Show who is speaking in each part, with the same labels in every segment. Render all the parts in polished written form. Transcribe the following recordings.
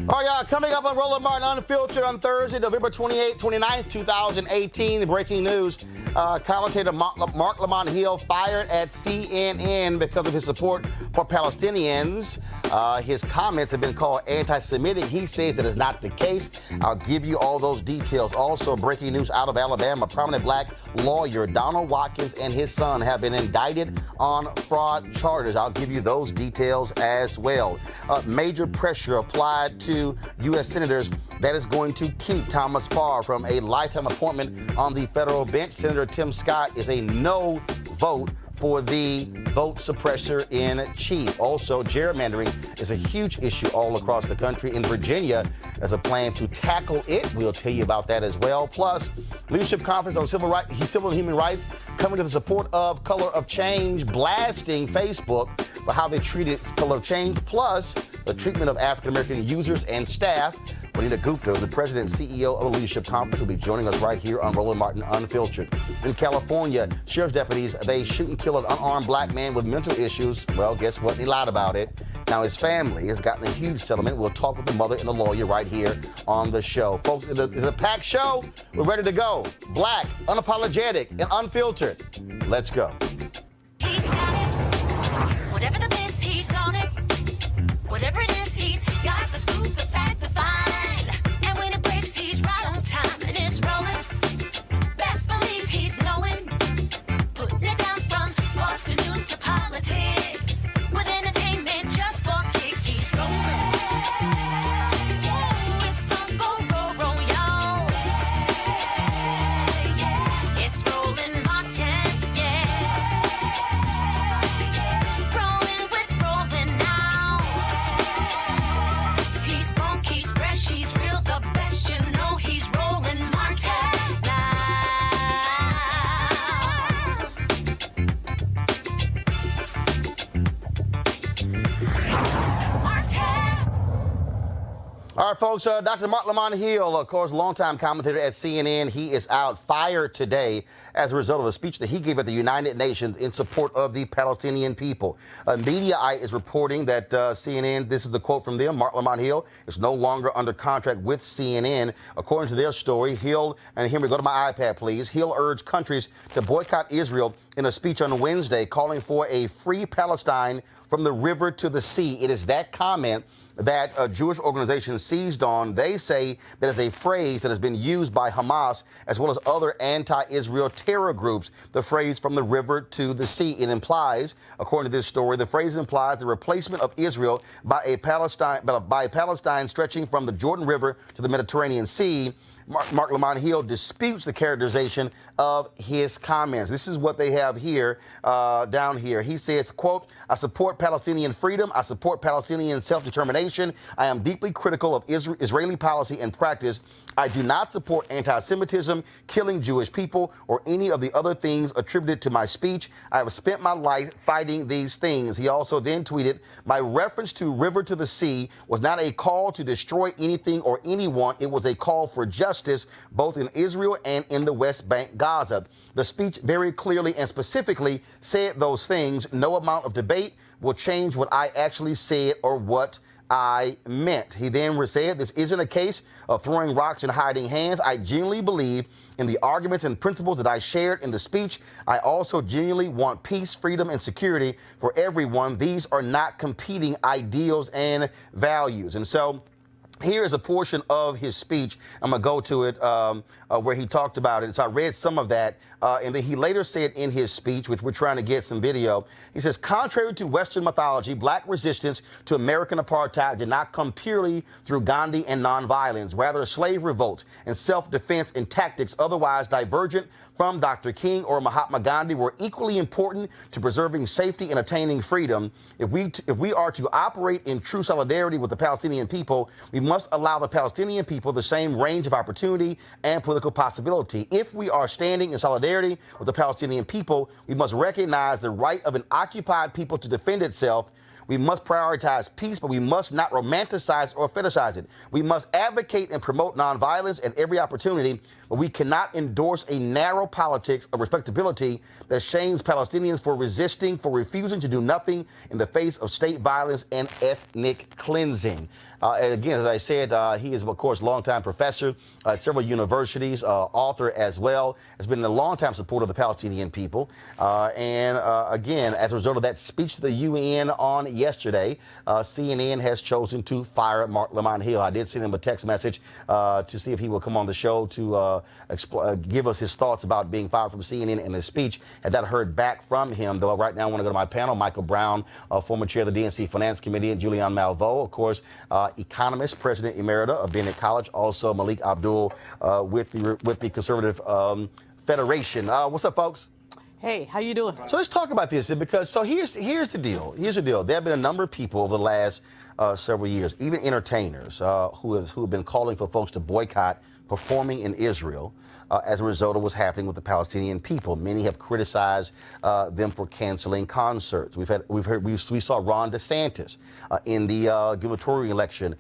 Speaker 1: Oh, yeah, coming up on Roland Martin Unfiltered on Thursday, November 29th, 2018. Breaking news. Commentator Mark Lamont Hill fired at CNN because of his support for Palestinians. His comments have been called anti-Semitic. He says that is not the case. I'll give you all those details. Also, breaking news out of Alabama. Prominent black lawyer Donald Watkins and his son have been indicted on fraud charges. I'll give you those details as well. Major pressure applied to U.S. senators that is going to keep Thomas Farr from a lifetime appointment on the federal bench. Senator Tim Scott is a no vote for the vote suppressor in chief. Also, gerrymandering is a huge issue all across the country. In Virginia, there's a plan to tackle it. We'll tell you about that as well. Plus, leadership conference on civil and human rights coming to the support of Color of Change, blasting Facebook for how they treated Color of Change, plus the treatment of African-American users and staff. Juanita Gupta, the president and CEO of the Leadership Conference, will be joining us right here on Roland Martin Unfiltered. In California, sheriff's deputies, they shoot and kill an unarmed black man with mental issues. Well, guess what? He lied about it. Now, his family has gotten a huge settlement. We'll talk with the mother and the lawyer right here on the show. Folks, it's a packed show. We're ready to go. Black, unapologetic, and unfiltered. Let's go.
Speaker 2: He's got it. Whatever the miss, he's on it. Whatever it is, he's got the scoop, the fact, the fine. And when it breaks, he's right on time and it's rolling. Best believe he's knowing. Putting it down from sports to news to politics. With entertainment just for kicks, he's rolling. It's on go, y'all. It's Roland Martin, Rolling with Roland now. He's funk, he's fresh, he's real, the best, you know he's Roland Martin now. Martin.
Speaker 1: All right, folks, Dr. Mark Lamont Hill, of course, longtime commentator at CNN. He is out, fired today as a result of a speech that he gave at the United Nations in support of the Palestinian people. Mediaite is reporting that CNN, this is the quote from them, Mark Lamont Hill is no longer under contract with CNN. According to their story, Hill, and here we go to my iPad, please, Hill urged countries to boycott Israel in a speech on Wednesday calling for a free Palestine from the river to the sea. It is that comment that a Jewish organization seized on. They say that is a phrase that has been used by Hamas as well as other anti-Israel terror groups, the phrase from the river to the sea. It implies, according to this story, the phrase implies the replacement of Israel by a Palestine stretching from the Jordan River to the Mediterranean Sea. Mark Lamont Hill disputes the characterization of his comments. This is what they have here, down here. He says, quote, I support Palestinian freedom. I support Palestinian self-determination. I am deeply critical of Israeli policy and practice. I do not support anti-Semitism, killing Jewish people, or any of the other things attributed to my speech. I have spent my life fighting these things. He also then tweeted, my reference to river to the sea was not a call to destroy anything or anyone. It was a call for justice, both in Israel and in the West Bank, Gaza. The speech very clearly and specifically said those things. No amount of debate will change what I actually said or what I meant. He then said, this isn't a case of throwing rocks and hiding hands. I genuinely believe in the arguments and principles that I shared in the speech. I also genuinely want peace, freedom, and security for everyone. These are not competing ideals and values. And so here is a portion of his speech. I'm going to go to it where he talked about it. So I read some of that. And then he later said in his speech, which we're trying to get some video, he says, contrary to Western mythology, black resistance to American apartheid did not come purely through Gandhi and nonviolence. Rather, slave revolts and self-defense and tactics otherwise divergent from Dr. King or Mahatma Gandhi were equally important to preserving safety and attaining freedom. If we are to operate in true solidarity with the Palestinian people, we must allow the Palestinian people the same range of opportunity and political possibility. If we are standing in solidarity with the Palestinian people, we must recognize the right of an occupied people to defend itself. We must prioritize peace, but we must not romanticize or fetishize it. We must advocate and promote nonviolence at every opportunity, but we cannot endorse a narrow politics of respectability that shames Palestinians for resisting, for refusing to do nothing in the face of state violence and ethnic cleansing. And again, as I said, he is, of course, longtime professor at several universities, author as well, has been a longtime supporter of the Palestinian people. Again, as a result of that speech to the UN on yesterday, CNN has chosen to fire Mark Lamont Hill. I did send him a text message to see if he will come on the show to give us his thoughts about being fired from CNN and his speech. Have not heard back from him, though. Right now, I want to go to my panel. Michael Brown, former chair of the DNC Finance Committee, and Julian Malveaux, of course, economist, president emerita of Bennett College. Also, Malik Abdul with the Conservative Federation. What's up, folks?
Speaker 3: Hey, how you doing?
Speaker 1: So let's talk about this, because here's the deal. Here's the deal. There have been a number of people over the last several years, even entertainers, who have been calling for folks to boycott performing in Israel as a result of what's happening with the Palestinian people. Many have criticized them for canceling concerts. We saw Ron DeSantis in the gubernatorial election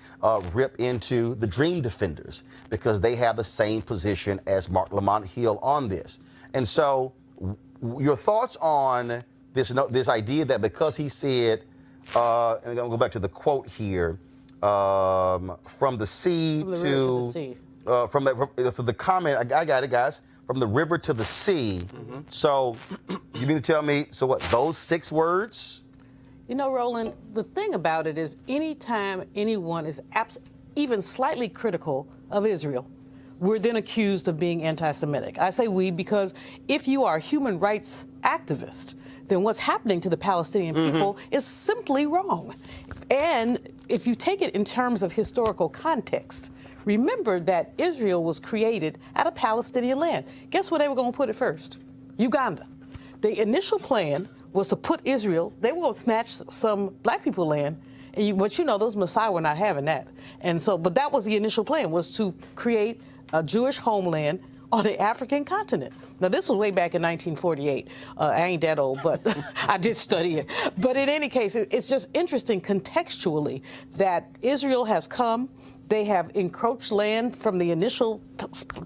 Speaker 1: rip into the Dream Defenders because they have the same position as Mark Lamont Hill on this. And so, your thoughts on this idea that because he said, and I'm going to go back to the quote here, from the sea
Speaker 3: From the river
Speaker 1: to
Speaker 3: the sea.
Speaker 1: From the comment, I got it, guys, from the river to the sea. Mm-hmm. So you mean to tell me, so what, those 6 words?
Speaker 3: You know, Roland, the thing about it is anytime anyone is even slightly critical of Israel, we're then accused of being anti-Semitic. I say we because if you are a human rights activist, then what's happening to the Palestinian people is simply wrong. And if you take it in terms of historical context, remember that Israel was created at a Palestinian land. Guess where they were going to put it first? Uganda. The initial plan was to put Israel, they were going to snatch some black people land, but you know, those Messiah were not having that. And so, but that was the initial plan, was to create a Jewish homeland on the African continent. Now, this was way back in 1948. I ain't that old, but I did study it. But in any case, it's just interesting contextually that Israel has come. They have encroached land from the initial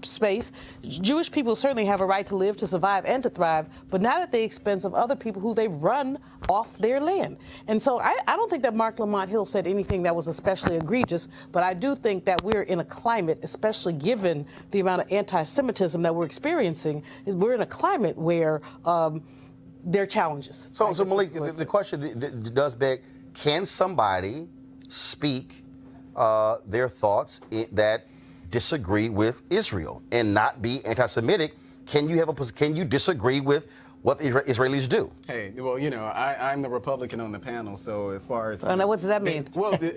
Speaker 3: space. Jewish people certainly have a right to live, to survive, and to thrive, but not at the expense of other people who they've run off their land. And so I don't think that Mark Lamont Hill said anything that was especially egregious, but I do think that we're in a climate, especially given the amount of anti-Semitism that we're experiencing, is we're in a climate where there are challenges.
Speaker 1: So Malik, the question does beg, can somebody speak their thoughts that disagree with Israel and not be anti-Semitic? Can you disagree with what the Israelis do?
Speaker 4: Hey, well, you know, I'm the Republican on the panel, so as far as...
Speaker 3: What does that mean?
Speaker 4: Well, the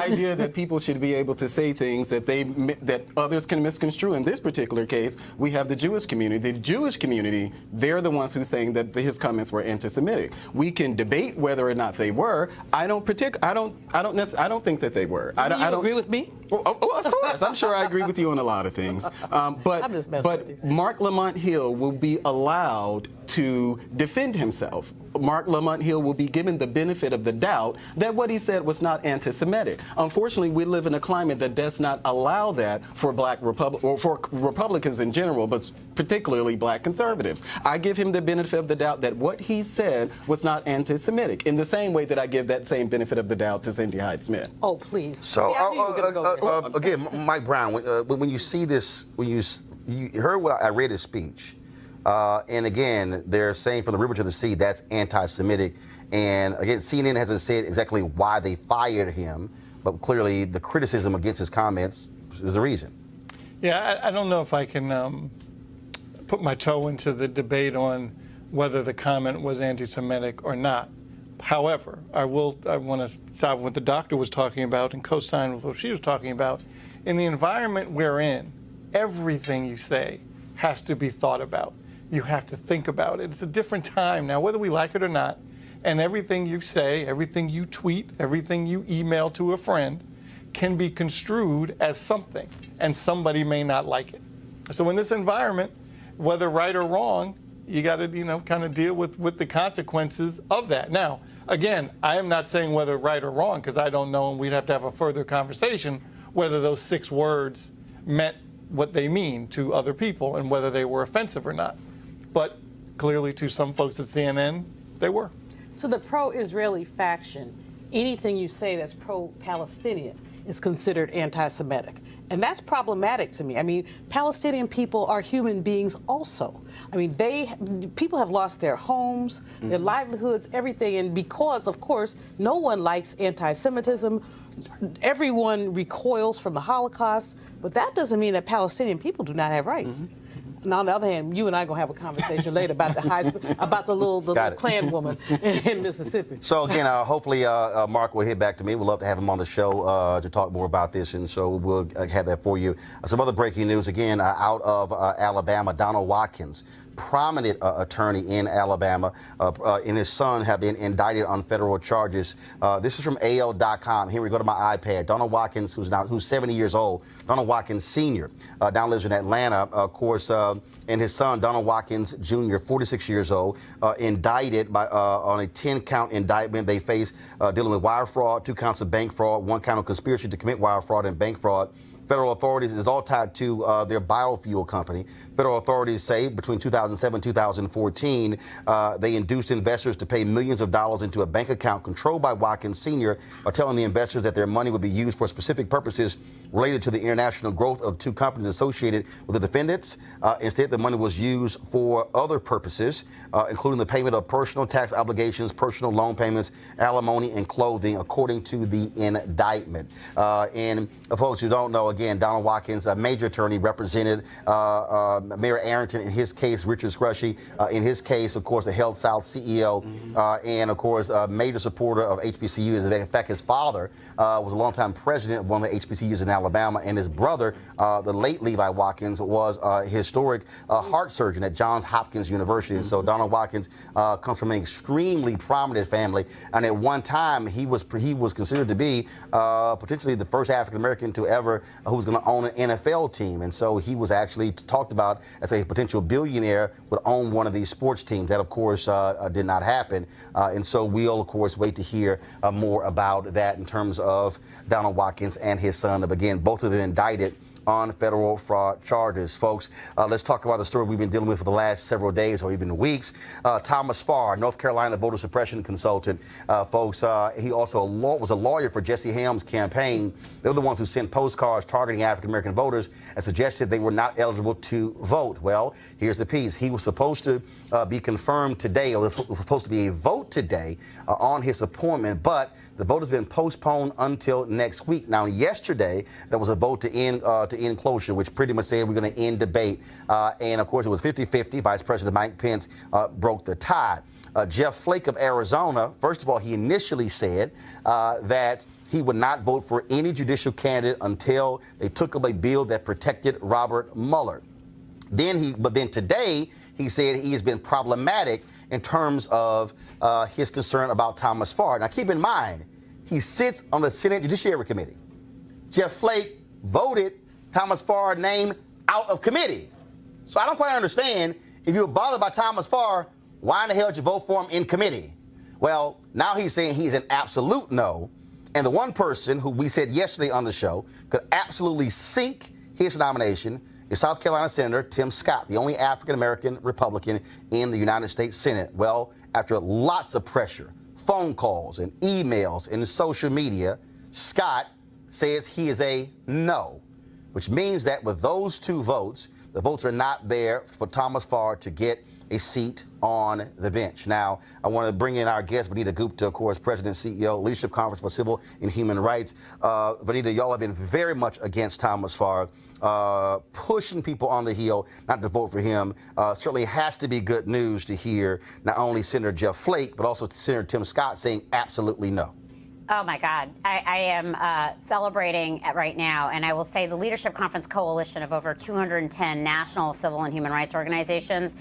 Speaker 4: idea that people should be able to say things that others can misconstrue. In this particular case, we have the Jewish community. The Jewish community, they're the ones who's saying that his comments were anti-Semitic. We can debate whether or not they were. I don't think that they were.
Speaker 3: Do you agree with me?
Speaker 4: Well, of course. I'm sure I agree with you on a lot of things. But Mark Lamont Hill will be allowed to defend himself. Mark Lamont Hill will be given the benefit of the doubt that what he said was not anti-Semitic. Unfortunately, we live in a climate that does not allow that for for Republicans in general, but particularly black conservatives. I give him the benefit of the doubt that what he said was not anti-Semitic, in the same way that I give that same benefit of the doubt to Cindy Hyde-Smith.
Speaker 3: Oh, please.
Speaker 1: So, again, Mike Brown, when you see this, when you heard what I read his speech, and again, they're saying from the river to the sea, that's anti-Semitic. And again, CNN hasn't said exactly why they fired him, but clearly the criticism against his comments is the reason.
Speaker 5: Yeah, I don't know if I can put my toe into the debate on whether the comment was anti-Semitic or not. However, I want to stop what the doctor was talking about and co-sign with what she was talking about. In the environment we're in, everything you say has to be thought about. You have to think about it. It's a different time now, whether we like it or not. And everything you say, everything you tweet, everything you email to a friend can be construed as something, and somebody may not like it. So in this environment, whether right or wrong, you got to, kind of deal with the consequences of that. Now, again, I am not saying whether right or wrong, because I don't know, and we'd have to have a further conversation whether those 6 words meant what they mean to other people and whether they were offensive or not. But clearly to some folks at CNN, they were.
Speaker 3: So the pro-Israeli faction, anything you say that's pro-Palestinian is considered anti-Semitic. And that's problematic to me. I mean, Palestinian people are human beings also. I mean, people have lost their homes, their livelihoods, everything. And because, of course, no one likes anti-Semitism, everyone recoils from the Holocaust, but that doesn't mean that Palestinian people do not have rights. And on the other hand, you and I are gonna have a conversation later about the little Klan woman in Mississippi.
Speaker 1: So again, hopefully Mark will hit back to me. We'd love to have him on the show to talk more about this, and so we'll have that for you. Some other breaking news again out of Alabama. Donald Watkins, prominent attorney in Alabama, and his son have been indicted on federal charges. This is from AL.com. Here we go to my iPad. Donald Watkins, who's 70 years old. Donald Watkins Sr. Now lives in Atlanta, of course, and his son, Donald Watkins Jr., 46 years old, indicted on a 10-count indictment. They face dealing with wire fraud, 2 counts of bank fraud, 1 count of conspiracy to commit wire fraud and bank fraud. Federal authorities, is all tied to their biofuel company. Federal authorities say between 2007 and 2014, they induced investors to pay millions of dollars into a bank account controlled by Watkins Sr., telling the investors that their money would be used for specific purposes related to the international growth of 2 companies associated with the defendants. Instead, the money was used for other purposes, including the payment of personal tax obligations, personal loan payments, alimony, and clothing, according to the indictment. And folks who don't know, again, Donald Watkins, a major attorney, represented Mayor Arrington in his case, Richard Scrushy in his case, of course, the Health South CEO, and of course, a major supporter of HBCUs. In fact, his father was a longtime president of one of the HBCUs in Alabama, and his brother, the late Levi Watkins, was a historic heart surgeon at Johns Hopkins University. And so Donald Watkins comes from an extremely prominent family, and at one time he was considered to be potentially the first African American to ever who was going to own an NFL team. And so he was actually talked about as a potential billionaire would own one of these sports teams. That, of course, did not happen. And so we'll, of course, wait to hear more about that in terms of Donald Watkins and his son. Again, both of them indicted on federal fraud charges. Folks, let's talk about the story we've been dealing with for the last several days or even weeks. Thomas Farr, North Carolina voter suppression consultant. Folks, he also was a lawyer for Jesse Helms' campaign. They were the ones who sent postcards targeting African-American voters and suggested they were not eligible to vote. Well, here's the piece. He was supposed to be confirmed today, or there was supposed to be a vote today on his appointment, but the vote has been postponed until next week. Now, yesterday, there was a vote to end cloture, which pretty much said we're going to end debate. And, of course, it was 50-50. Vice President Mike Pence broke the tie. Jeff Flake of Arizona, first of all, he initially said that he would not vote for any judicial candidate until they took up a bill that protected Robert Mueller. But then today, he said he has been problematic in terms of his concern about Thomas Farr. Now, keep in mind, he sits on the Senate Judiciary Committee. Jeff Flake voted Thomas Farr's name out of committee. So I don't quite understand, if you were bothered by Thomas Farr, why in the hell did you vote for him in committee? Well, now he's saying he's an absolute no. And the one person who we said yesterday on the show could absolutely sink his nomination is South Carolina Senator Tim Scott, the only African-American Republican in the United States Senate. Well, after lots of pressure, phone calls and emails and social media, Scott says he is a no, which means that with those 2 votes, the votes are not there for Thomas Farr to get a seat on the bench. Now, I want to bring in our guest, Vanita Gupta, of course, President, CEO, Leadership Conference for Civil and Human Rights. Vanita, y'all have been very much against Thomas Farr, pushing people on the Hill not to vote for him. Certainly has to be good news to hear not only Senator Jeff Flake, but also Senator Tim Scott saying absolutely no.
Speaker 6: Oh, my God. I am celebrating right now, and I will say the Leadership Conference Coalition of over 210 national civil and human rights organizations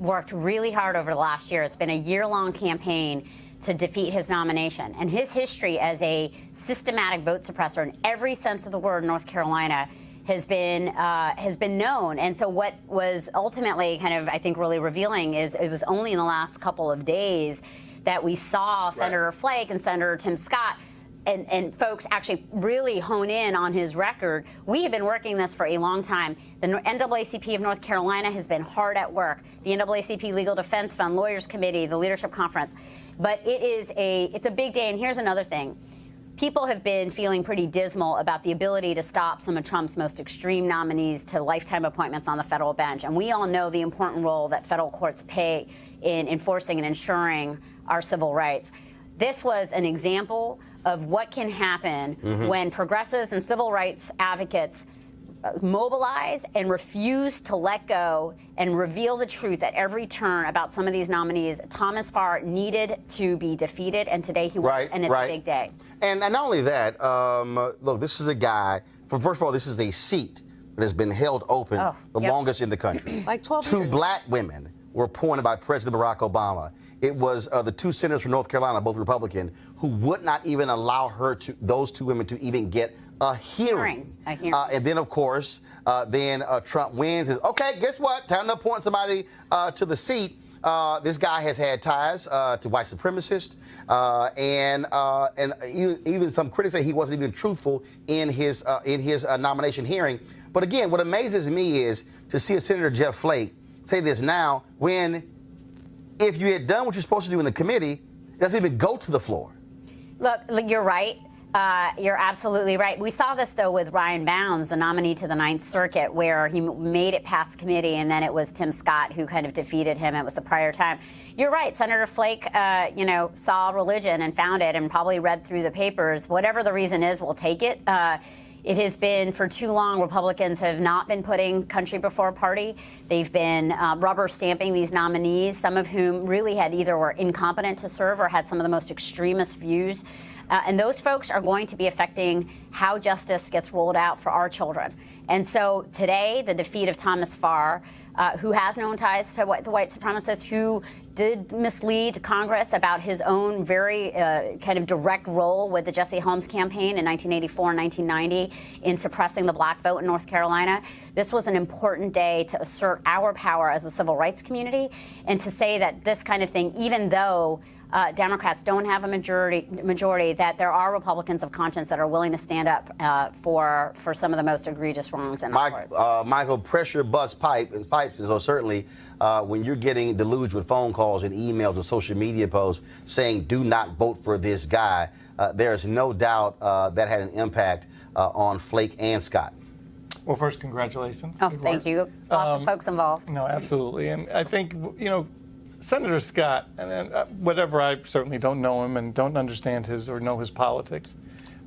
Speaker 6: worked really hard over the last year. It's been a year-long campaign to defeat his nomination. And his history as a systematic vote suppressor in every sense of the word in North Carolina has been known. And so what was ultimately kind of, I think, really revealing is it was only in the last couple of days that we saw Senator Flake and Senator Tim Scott and folks actually really hone in on his record. We have been working this for a long time. The NAACP of North Carolina has been hard at work. The NAACP Legal Defense Fund, Lawyers Committee, the Leadership Conference. But it's a big day. And here's another thing. People have been feeling pretty dismal about the ability to stop some of Trump's most extreme nominees to lifetime appointments on the federal bench. And we all know the important role that federal courts play in enforcing and ensuring our civil rights. This was an example of what can happen when progressives and civil rights advocates mobilize and refuse to let go and reveal the truth at every turn about some of these nominees. Thomas Farr needed to be defeated, and today he was, and it's a big day.
Speaker 1: And not only that, look, this is a guy, first of all, this is a seat that has been held open the longest in the country.
Speaker 3: Like 12
Speaker 1: Two
Speaker 3: years.
Speaker 1: black women were appointed by President Barack Obama. It was the two senators from North Carolina, both Republican, who would not even allow those two women to even get a hearing. And then, of course, Trump wins. Okay, guess what? Time to appoint somebody to the seat. This guy has had ties to white supremacists, and even some critics say he wasn't even truthful in his nomination hearing. But again, what amazes me is to see a Senator Jeff Flake say this now when, if you had done what you're supposed to do in the committee, it doesn't even go to the floor.
Speaker 6: Look, you're right. You're absolutely right. We saw this, though, with Ryan Bounds, the nominee to the Ninth Circuit, where he made it past committee, and then it was Tim Scott who kind of defeated him. It was the prior time. You're right. Senator Flake, saw religion and found it and probably read through the papers. Whatever the reason is, we'll take it. It has been, for too long, Republicans have not been putting country before party. They've been rubber stamping these nominees, some of whom really had either were incompetent to serve or had some of the most extremist views. And those folks are going to be affecting how justice gets rolled out for our children. And so today, the defeat of Thomas Farr, who has known ties to the white supremacists, who did mislead Congress about his own very kind of direct role with the Jesse Helms campaign in 1984 and 1990 in suppressing the black vote in North Carolina. This was an important day to assert our power as a civil rights community and to say that this kind of thing, even though Democrats don't have a majority, that there are Republicans of conscience that are willing to stand up for some of the most egregious wrongs in our courts.
Speaker 1: Michael, pressure bust pipes, and so certainly when you're getting deluged with phone calls and emails and social media posts saying do not vote for this guy, there's no doubt that had an impact on Flake and Scott.
Speaker 5: Well, first, congratulations.
Speaker 6: Oh, thank you. Lots of folks involved.
Speaker 5: No, absolutely. And I think, Senator Scott, and whatever, I certainly don't know him and don't understand his or know his politics,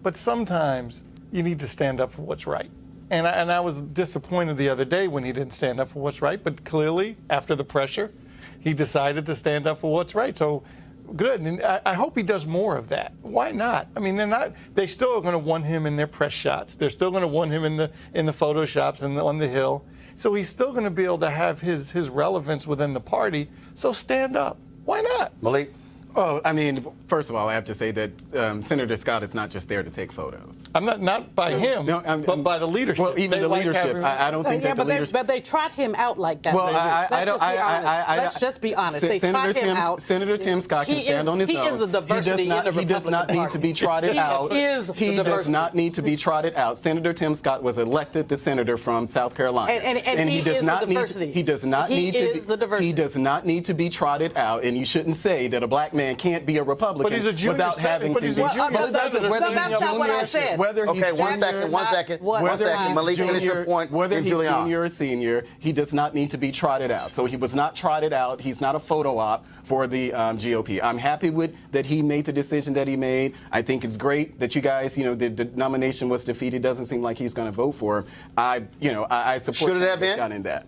Speaker 5: but sometimes you need to stand up for what's right. And I was disappointed the other day when he didn't stand up for what's right, but clearly, after the pressure, he decided to stand up for what's right. So good, and I hope he does more of that. Why not? I mean, they still are going to want him in their press shots. They're still going to want him in the photoshops and on the Hill. So he's still going to be able to have his relevance within the party. So stand up. Why not?
Speaker 1: Malik?
Speaker 4: Oh, I mean, first of all, I have to say that Senator Scott is not just there to take photos.
Speaker 5: I'm not by him, but by the leadership.
Speaker 4: Well, even the leadership. I don't think that the leadership.
Speaker 3: But they trot him out like that.
Speaker 4: Well,
Speaker 3: Let's just be honest. They trot him out.
Speaker 4: Senator Tim Scott can stand on his own.
Speaker 3: He is the diversity in the Republican Party.
Speaker 4: He does not need to be trotted out.
Speaker 3: He
Speaker 4: does not need to be trotted out. Senator Tim Scott was elected the senator from South Carolina,
Speaker 3: and he does not need to.
Speaker 4: He does not need to. He does not need to be trotted out. And you shouldn't say that a black man can't be a Republican
Speaker 5: but he's a junior
Speaker 4: without having to be.
Speaker 3: So that's not what I said.
Speaker 1: Okay, one second. Malik, finish your point.
Speaker 4: Whether he's junior or senior, he does not need to be trotted out. So he was not trotted out. He's not a photo op for the GOP. I'm happy with that he made the decision that he made. I think it's great that you guys, the nomination was defeated. Doesn't seem like he's going to vote for him. I support.
Speaker 1: Should it have been?
Speaker 4: In that.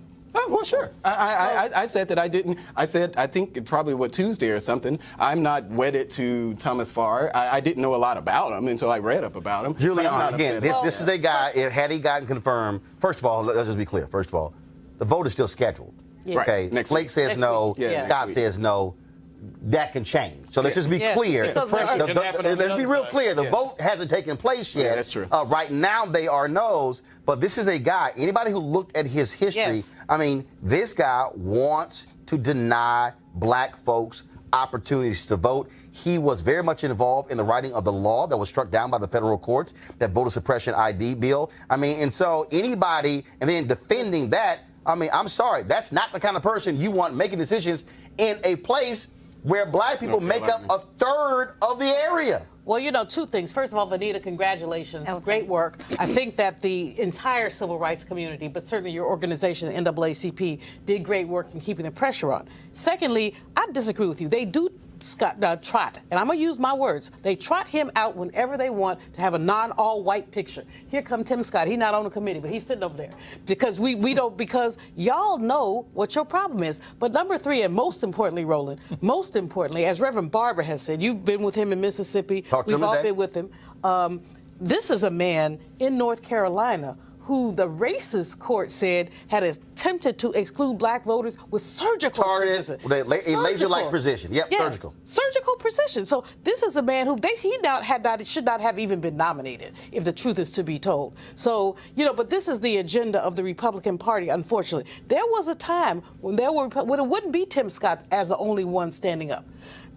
Speaker 4: Well, sure. I said that I didn't. I said I think probably Tuesday or something. I'm not wedded to Thomas Farr. I didn't know a lot about him until I read up about him.
Speaker 1: Julian, again, this is a guy. Had he gotten confirmed, first of all, let's just be clear. First of all, the vote is still scheduled.
Speaker 3: Yeah.
Speaker 1: Okay.
Speaker 4: Next
Speaker 1: Flake
Speaker 4: week.
Speaker 1: says no. Scott says no. That can change. So let's just be clear. Let's be real clear. The vote hasn't taken place yet.
Speaker 4: Yeah, that's true.
Speaker 1: Right now, they are no's. But this is a guy, anybody who looked at his history, I mean, this guy wants to deny black folks opportunities to vote. He was very much involved in the writing of the law that was struck down by the federal courts, that voter suppression ID bill. I mean, and so anybody, and then defending that, I mean, I'm sorry, that's not the kind of person you want making decisions in a place where black people make up a third of the area.
Speaker 3: Well, you know, two things. First of all, Vanita, congratulations.
Speaker 6: Okay.
Speaker 3: Great work. I think that the entire civil rights community, but certainly your organization, the NAACP, did great work in keeping the pressure on. Secondly, I disagree with you. They do trot, and I'm going to use my words, they trot him out whenever they want to have a non-all-white picture. Here come Tim Scott. He's not on the committee, but he's sitting over there. Because we don't, because y'all know what your problem is. But number three, and most importantly, Roland, most importantly, as Reverend Barber has said, you've been with him in Mississippi. We've all been with him. This is a man in North Carolina who the racist court said had attempted to exclude black voters with surgical precision.
Speaker 1: A laser-like precision. Yep,
Speaker 3: yeah,
Speaker 1: surgical.
Speaker 3: Surgical precision. So this is a man who should not have even been nominated, if the truth is to be told. So, you know, but this is the agenda of the Republican Party, unfortunately. There was a time when it wouldn't be Tim Scott as the only one standing up.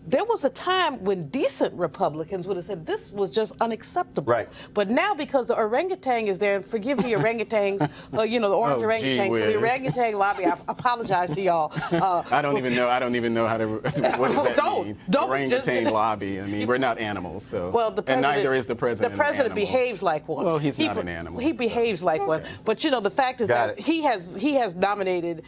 Speaker 3: There was a time when decent Republicans would have said this was just unacceptable.
Speaker 1: Right.
Speaker 3: But now, because the orangutan is there, and forgive me, orangutans, you know, the orange orangutans, the orangutan lobby, I apologize to y'all.
Speaker 4: I don't even know how to, what does that mean? Orangutan lobby. I mean, we're not animals, so.
Speaker 3: Well, the president,
Speaker 4: and neither is the president.
Speaker 3: The president
Speaker 4: an animal.
Speaker 3: behaves like one.
Speaker 4: Well, he's not an animal.
Speaker 3: He behaves like one. But, you know, the fact is that he has nominated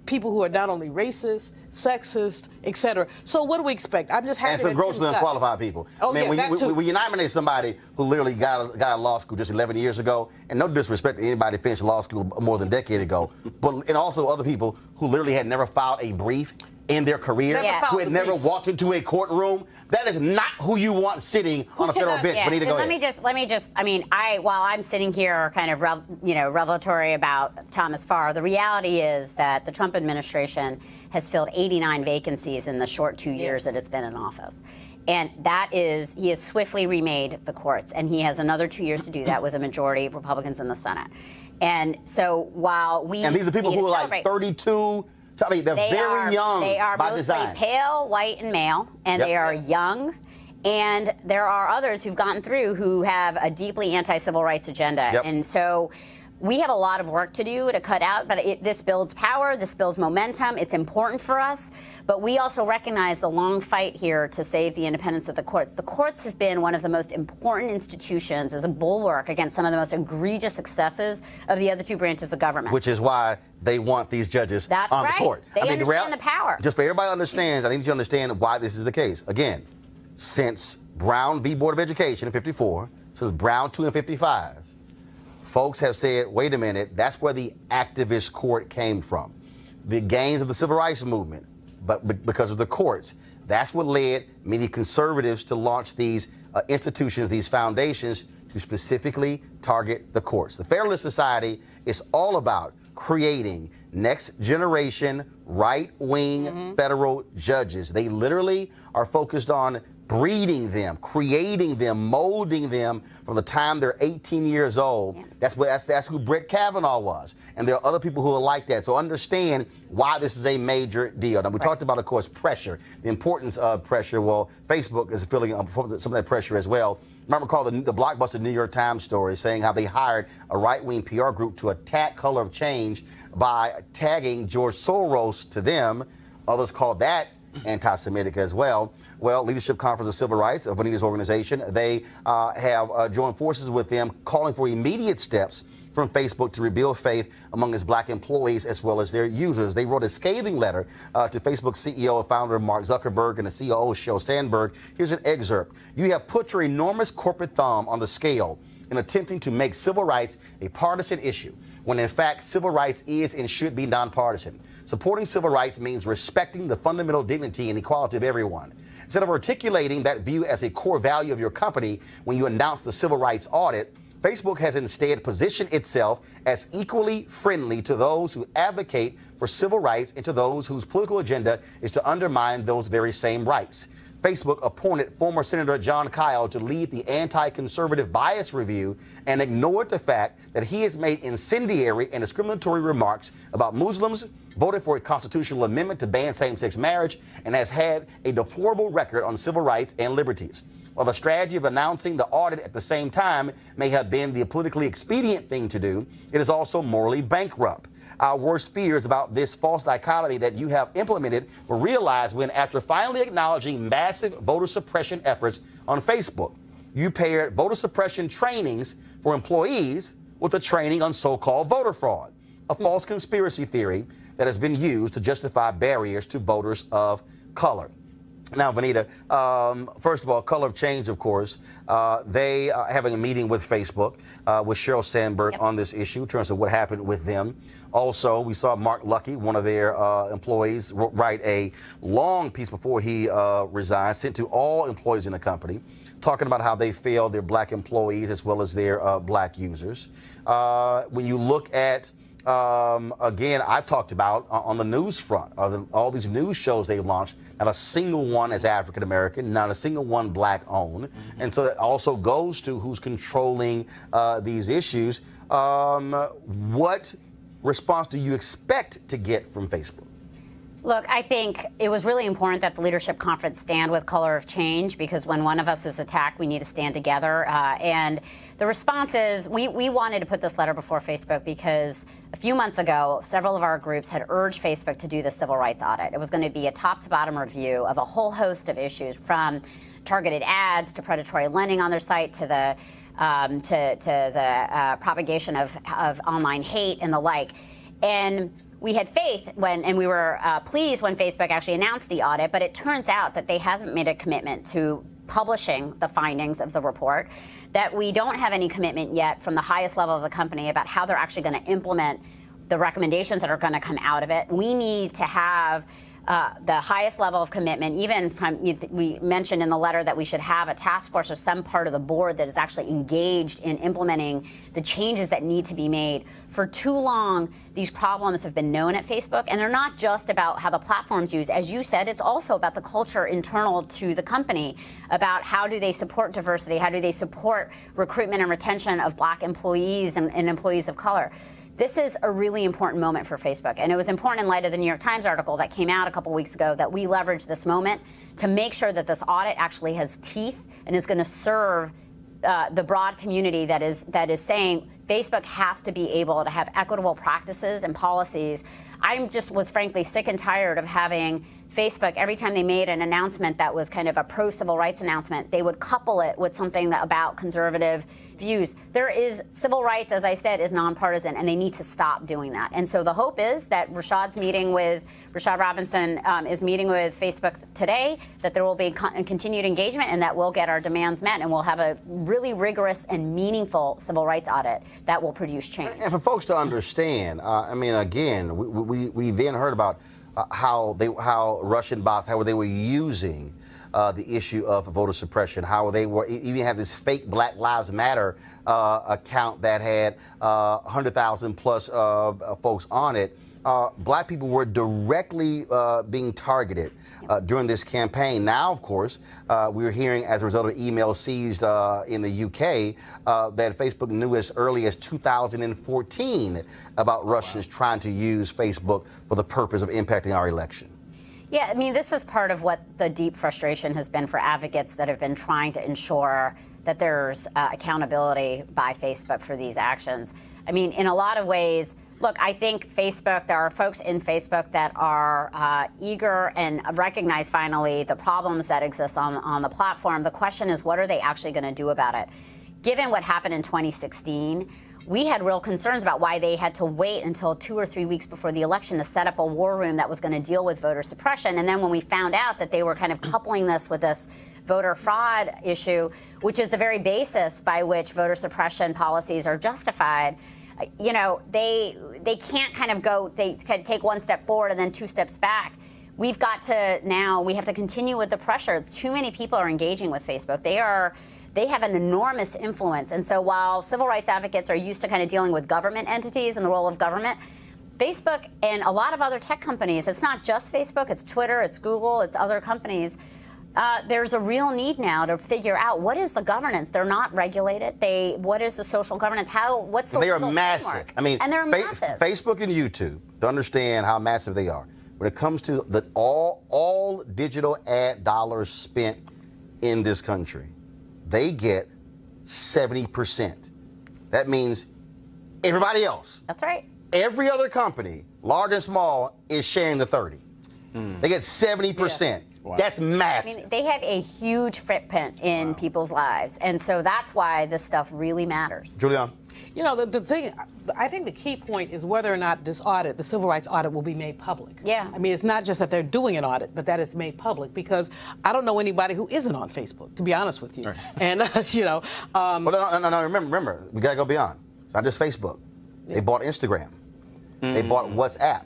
Speaker 3: people who are not only racist, sexist, etc. So what do we expect? I'm just happy.
Speaker 1: And some grossly unqualified people.
Speaker 3: Oh,
Speaker 1: I mean,
Speaker 3: yeah,
Speaker 1: when you nominate somebody who literally got out of law school just 11 years ago, and no disrespect to anybody who finished law school more than a decade ago, and also other people who literally had never filed a brief in their career, who had never walked into a courtroom, that is not who you want sitting on a federal bench. But
Speaker 6: let me just, I mean, while I'm sitting here kind of, revelatory about Thomas Farr, the reality is that the Trump administration has filled 89 vacancies in the short 2 years that it's been in office. And he has swiftly remade the courts, and he has another 2 years to do that with a majority of Republicans in the Senate. And so while
Speaker 1: and these are people who are like 32, I mean, they're very young.
Speaker 6: They are
Speaker 1: by
Speaker 6: mostly
Speaker 1: design.
Speaker 6: pale, white, and male, and they are young. And there are others who've gotten through who have a deeply anti-civil rights agenda. And so we have a lot of work to do to cut out, but this builds power, this builds momentum. It's important for us, but we also recognize the long fight here to save the independence of the courts. The courts have been one of the most important institutions as a bulwark against some of the most egregious excesses of the other two branches of government.
Speaker 1: Which is why they want these judges on the court.
Speaker 6: They understand the power.
Speaker 1: Just for everybody understands, I think you understand why this is the case. Again, since Brown v. Board of Education in 54, since Brown 2 in 55, folks have said, wait a minute, that's where the activist court came from. The gains of the civil rights movement, but because of the courts. That's what led many conservatives to launch these institutions, these foundations, to specifically target the courts. The Federalist Society is all about creating next generation right-wing federal judges. They literally are focused on breeding them, creating them, molding them from the time they're 18 years old. That's who Brett Kavanaugh was. And there are other people who are like that. So understand why this is a major deal. Now, we talked about, of course, pressure, the importance of pressure. Well, Facebook is feeling some of that pressure as well. You might recall the blockbuster New York Times story saying how they hired a right-wing PR group to attack Color of Change by tagging George Soros to them. Others call that anti-Semitic as well. Well, Leadership Conference of Civil Rights of Vanita's organization, they have joined forces with them, calling for immediate steps from Facebook to rebuild faith among its black employees as well as their users. They wrote a scathing letter to Facebook CEO and founder Mark Zuckerberg and the COO Sheryl Sandberg. Here's an excerpt. You have put your enormous corporate thumb on the scale in attempting to make civil rights a partisan issue, when in fact civil rights is and should be nonpartisan. Supporting civil rights means respecting the fundamental dignity and equality of everyone. Instead of articulating that view as a core value of your company when you announce the civil rights audit, Facebook has instead positioned itself as equally friendly to those who advocate for civil rights and to those whose political agenda is to undermine those very same rights. Facebook appointed former Senator John Kyle to lead the anti-conservative bias review and ignored the fact that he has made incendiary and discriminatory remarks about Muslims, voted for a constitutional amendment to ban same-sex marriage, and has had a deplorable record on civil rights and liberties. While the strategy of announcing the audit at the same time may have been the politically expedient thing to do, it is also morally bankrupt. Our worst fears about this false dichotomy that you have implemented were realized when, after finally acknowledging massive voter suppression efforts on Facebook, you paired voter suppression trainings for employees with a training on so-called voter fraud, a false conspiracy theory that has been used to justify barriers to voters of color. Now, Vanita, first of all, Color of Change, of course, they are having a meeting with Facebook, with Sheryl Sandberg on this issue in terms of what happened with them. Also, we saw Mark Lucky, one of their employees, write a long piece before he resigned, sent to all employees in the company, talking about how they failed their black employees as well as their black users. When you look at again, I've talked about on the news front, all these news shows they've launched, not a single one is African American, not a single one black owned. And so it also goes to who's controlling these issues. What response do you expect to get from Facebook?
Speaker 6: Look, I think it was really important that the leadership conference stand with Color of Change, because when one of us is attacked, we need to stand together. And the response is, we wanted to put this letter before Facebook because a few months ago, several of our groups had urged Facebook to do the civil rights audit. It was going to be a top-to-bottom review of a whole host of issues, from targeted ads to predatory lending on their site to the propagation of online hate and the like. And we had faith and we were pleased when Facebook actually announced the audit, but it turns out that they haven't made a commitment to publishing the findings of the report, that we don't have any commitment yet from the highest level of the company about how they're actually going to implement the recommendations that are going to come out of it. We need to have the highest level of commitment, even from, we mentioned in the letter that we should have a task force or some part of the board that is actually engaged in implementing the changes that need to be made. For too long, these problems have been known at Facebook, and they're not just about how the platforms use. As you said, it's also about the culture internal to the company, about how do they support diversity, how do they support recruitment and retention of black employees and employees of color. This is a really important moment for Facebook, and it was important in light of the New York Times article that came out a couple weeks ago that we leverage this moment to make sure that this audit actually has teeth and is going to serve the broad community that is saying Facebook has to be able to have equitable practices and policies. I just was frankly sick and tired of having Facebook, every time they made an announcement that was kind of a pro-civil rights announcement, they would couple it with something about conservative views. There is civil rights, as I said, is nonpartisan, and they need to stop doing that. And so the hope is that Rashad Robinson is meeting with Facebook today, that there will be continued engagement, and that we'll get our demands met, and we'll have a really rigorous and meaningful civil rights audit that will produce change.
Speaker 1: And for folks to understand, I mean, again, we then heard about how Russian bots, how they were using the issue of voter suppression, how they were even had this fake Black Lives Matter account that had 100,000 plus folks on it. Black people were directly being targeted during this campaign. Now, of course, we're hearing as a result of emails seized in the UK that Facebook knew as early as 2014 about Russians trying to use Facebook for the purpose of impacting our election.
Speaker 6: Yeah, I mean, this is part of what the deep frustration has been for advocates that have been trying to ensure that there's accountability by Facebook for these actions. I mean, in a lot of ways, look, I think Facebook, there are folks in Facebook that are eager and recognize finally the problems that exist on the platform. The question is, what are they actually going to do about it? Given what happened in 2016, we had real concerns about why they had to wait until 2 or 3 weeks before the election to set up a war room that was going to deal with voter suppression. And then when we found out that they were kind of coupling this with this voter fraud issue, which is the very basis by which voter suppression policies are justified, you know, they can't kind of go, they can take one step forward and then 2 steps back. We've got to now, we have to continue with the pressure. Too many people are engaging with Facebook. They have an enormous influence. And so while civil rights advocates are used to kind of dealing with government entities and the role of government, Facebook and a lot of other tech companies, it's not just Facebook, it's Twitter, it's Google, it's other companies, There's a real need now to figure out what is the governance. They're not regulated. What is the social governance? What's the
Speaker 1: They are
Speaker 6: legal
Speaker 1: massive.
Speaker 6: framework?
Speaker 1: I mean,
Speaker 6: and they're massive.
Speaker 1: Facebook and YouTube, to understand how massive they are, when it comes to all digital ad dollars spent in this country, they get 70%. That means everybody else,
Speaker 6: That's right.
Speaker 1: every other company, large and small, is sharing the 30. They get 70%.
Speaker 3: Yeah.
Speaker 4: Wow.
Speaker 1: That's
Speaker 6: I
Speaker 1: massive.
Speaker 6: mean, they have a huge footprint in people's lives, and so that's why this stuff really matters.
Speaker 1: Julian?
Speaker 3: You know, the thing, I think the key point is whether or not this audit, the civil rights audit, will be made public.
Speaker 6: Yeah.
Speaker 3: I mean, it's not just that they're doing an audit, but that it's made public, because I don't know anybody who isn't on Facebook, to be honest with you.
Speaker 4: Right.
Speaker 3: And, you know.
Speaker 1: Well, no, remember, we got to go beyond. It's not just Facebook. They bought Instagram. They bought WhatsApp.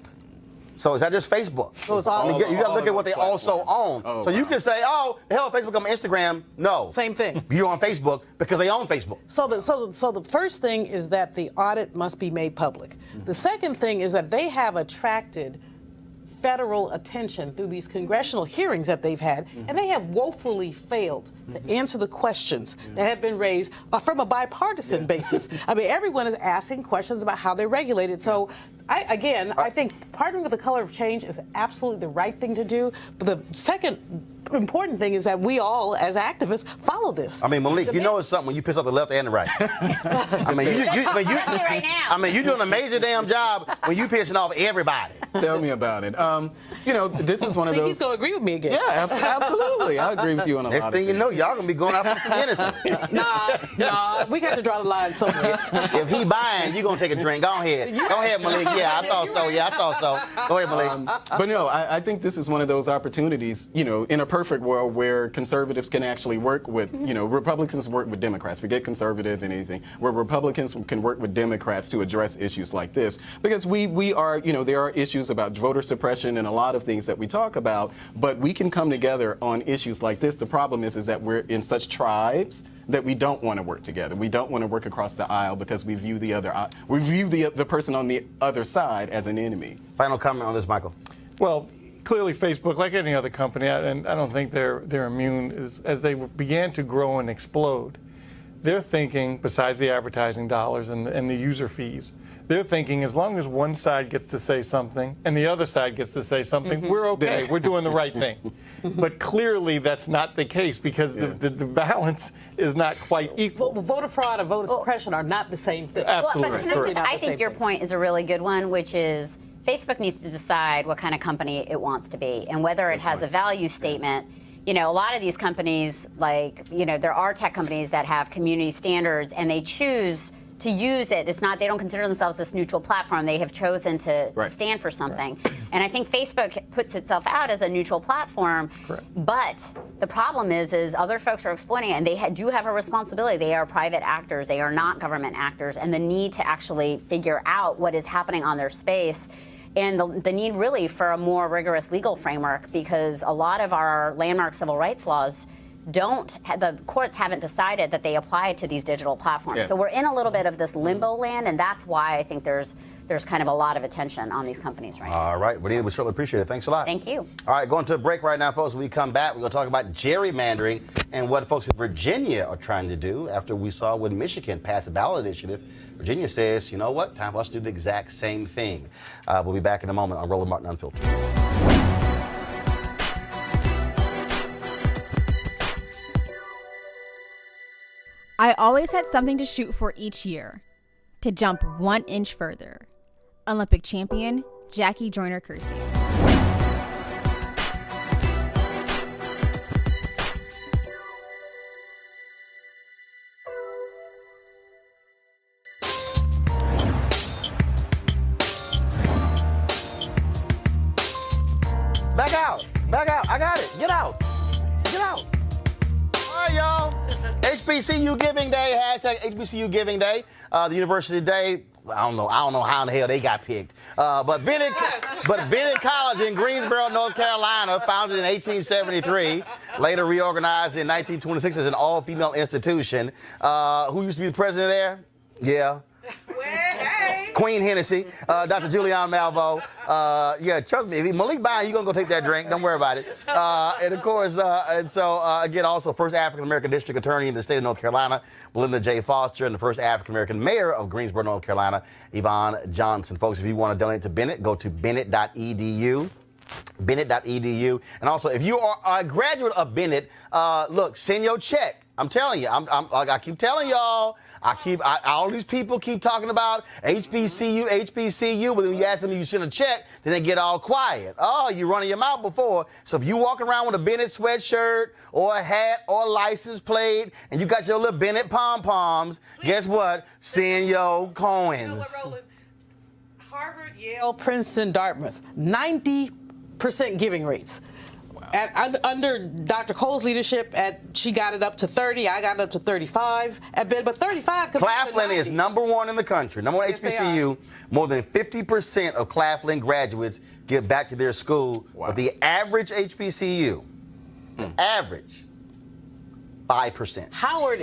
Speaker 1: So it's not just Facebook.
Speaker 3: So it's all-
Speaker 1: I mean, you got to look at what they also own.
Speaker 4: Oh,
Speaker 1: so you
Speaker 4: wow.
Speaker 1: can say, oh, the hell, Facebook on Instagram. No.
Speaker 3: Same thing.
Speaker 1: You're on Facebook because they own Facebook.
Speaker 3: So the first thing is that the audit must be made public. The second thing is that they have attracted federal attention through these congressional hearings that they've had, and they have woefully failed to answer the questions that have been raised from a bipartisan basis. I mean, everyone is asking questions about how they're regulated. So, I think partnering with the Color of Change is absolutely the right thing to do. But the second important thing is that we all, as activists, follow this.
Speaker 1: I mean, Malik, you know it's something when you piss off the left and the right. I mean,
Speaker 6: Especially right now.
Speaker 1: I mean, you're doing a major damn job when you pissing off everybody.
Speaker 4: Tell me about it. You know, this is one of
Speaker 3: See,
Speaker 4: those.
Speaker 3: he's going to agree with me again.
Speaker 4: Yeah, absolutely. I agree with you on a
Speaker 1: Next
Speaker 4: lot of
Speaker 1: thing you
Speaker 4: things.
Speaker 1: know, y'all gonna be going after some innocent.
Speaker 3: Nah, we got to draw the line somewhere.
Speaker 1: If he buying, you gonna take a drink. Go ahead. Go ahead, Malik. Yeah, I thought so. Yeah, I thought so. Go ahead, Malik.
Speaker 4: But no, I think this is one of those opportunities, you know, in a perfect world where conservatives can actually work with, you know, Republicans work with Democrats. Forget conservative and anything. Where Republicans can work with Democrats to address issues like this. Because we are, you know, there are issues about voter suppression and a lot of things that we talk about, but we can come together on issues like this. The problem is that we're in such tribes that we don't want to work together. We don't want to work across the aisle because we view the person on the other side as an enemy.
Speaker 1: Final comment on this, Michael.
Speaker 5: Well, clearly Facebook, like any other company, and I don't think they're immune, as they began to grow and explode, they're thinking, besides the advertising dollars and the user fees, they're thinking as long as one side gets to say something and the other side gets to say something, we're okay, we're doing the right thing. But clearly that's not the case because the balance is not quite equal.
Speaker 3: Voter fraud and voter suppression are not the same thing.
Speaker 5: Absolutely.
Speaker 6: Well, but can I
Speaker 5: Correct.
Speaker 6: I think your point is a really good one, which is Facebook needs to decide what kind of company it wants to be and whether it has a value statement. You know, a lot of these companies, like, you know, there are tech companies that have community standards and they choose to use it. It's not, they don't consider themselves this neutral platform. They have chosen to stand for something. And I think Facebook puts itself out as a neutral platform.
Speaker 5: Correct.
Speaker 6: But the problem is other folks are exploiting it, and they do have a responsibility. They are private actors. They are not government actors, and the need to actually figure out what is happening on their space. And the need really for a more rigorous legal framework, because a lot of our landmark civil rights laws the courts haven't decided that they apply to these digital platforms.
Speaker 4: Yeah.
Speaker 6: So we're in a little bit of this limbo land, and that's why I think there's kind of a lot of attention on these companies right now.
Speaker 1: All right, we certainly appreciate it. Thanks a lot.
Speaker 6: Thank you.
Speaker 1: All right, going to a break right now, folks. When we come back, we're going to talk about gerrymandering and what folks in Virginia are trying to do after we saw when Michigan passed the ballot initiative. Virginia says, you know what, time for us to do the exact same thing. We'll be back in a moment on Roland Martin Unfiltered.
Speaker 7: I always had something to shoot for each year, to jump 1 inch further. Olympic champion Jackie Joyner-Kersee.
Speaker 1: Back out. I got it. Get out. All right, y'all. HBCU Giving Day, hashtag HBCU Giving Day. The university today, I don't know how in the hell they got picked. But Bennett College in Greensboro, North Carolina, founded in 1873, later reorganized in 1926 as an all-female institution. Who used to be the president there? Yeah.
Speaker 8: Well, hey.
Speaker 1: Queen Hennessy, Dr. Julianne Malvo. Yeah, trust me, if Malik buying, you're going to go take that drink. Don't worry about it. And of course, again, also first African-American district attorney in the state of North Carolina, Belinda J. Foster, and the first African-American mayor of Greensboro, North Carolina, Yvonne Johnson. Folks, if you want to donate to Bennett, go to bennett.edu. Bennett.edu. And also, if you are a graduate of Bennett, look, send your check. I'm telling you, I keep telling y'all, all these people keep talking about HBCU, but when you ask them if you send a check, then they get all quiet. Oh, you running your mouth before. So if you walk around with a Bennett sweatshirt or a hat or a license plate, and you got your little Bennett pom-poms, guess what? Send your coins.
Speaker 3: You know what, Roland? Harvard, Yale, Princeton, Dartmouth, 90% giving rates. Under Dr. Cole's leadership, she got it up to 30. I got it up to 35 at bed, but 35.
Speaker 1: Claflin is #1 in the country, #1
Speaker 3: Yes,
Speaker 1: HBCU. More than 50% of Claflin graduates get back to their school.
Speaker 4: Wow.
Speaker 1: But the average HBCU, average, 5%.
Speaker 3: Howard,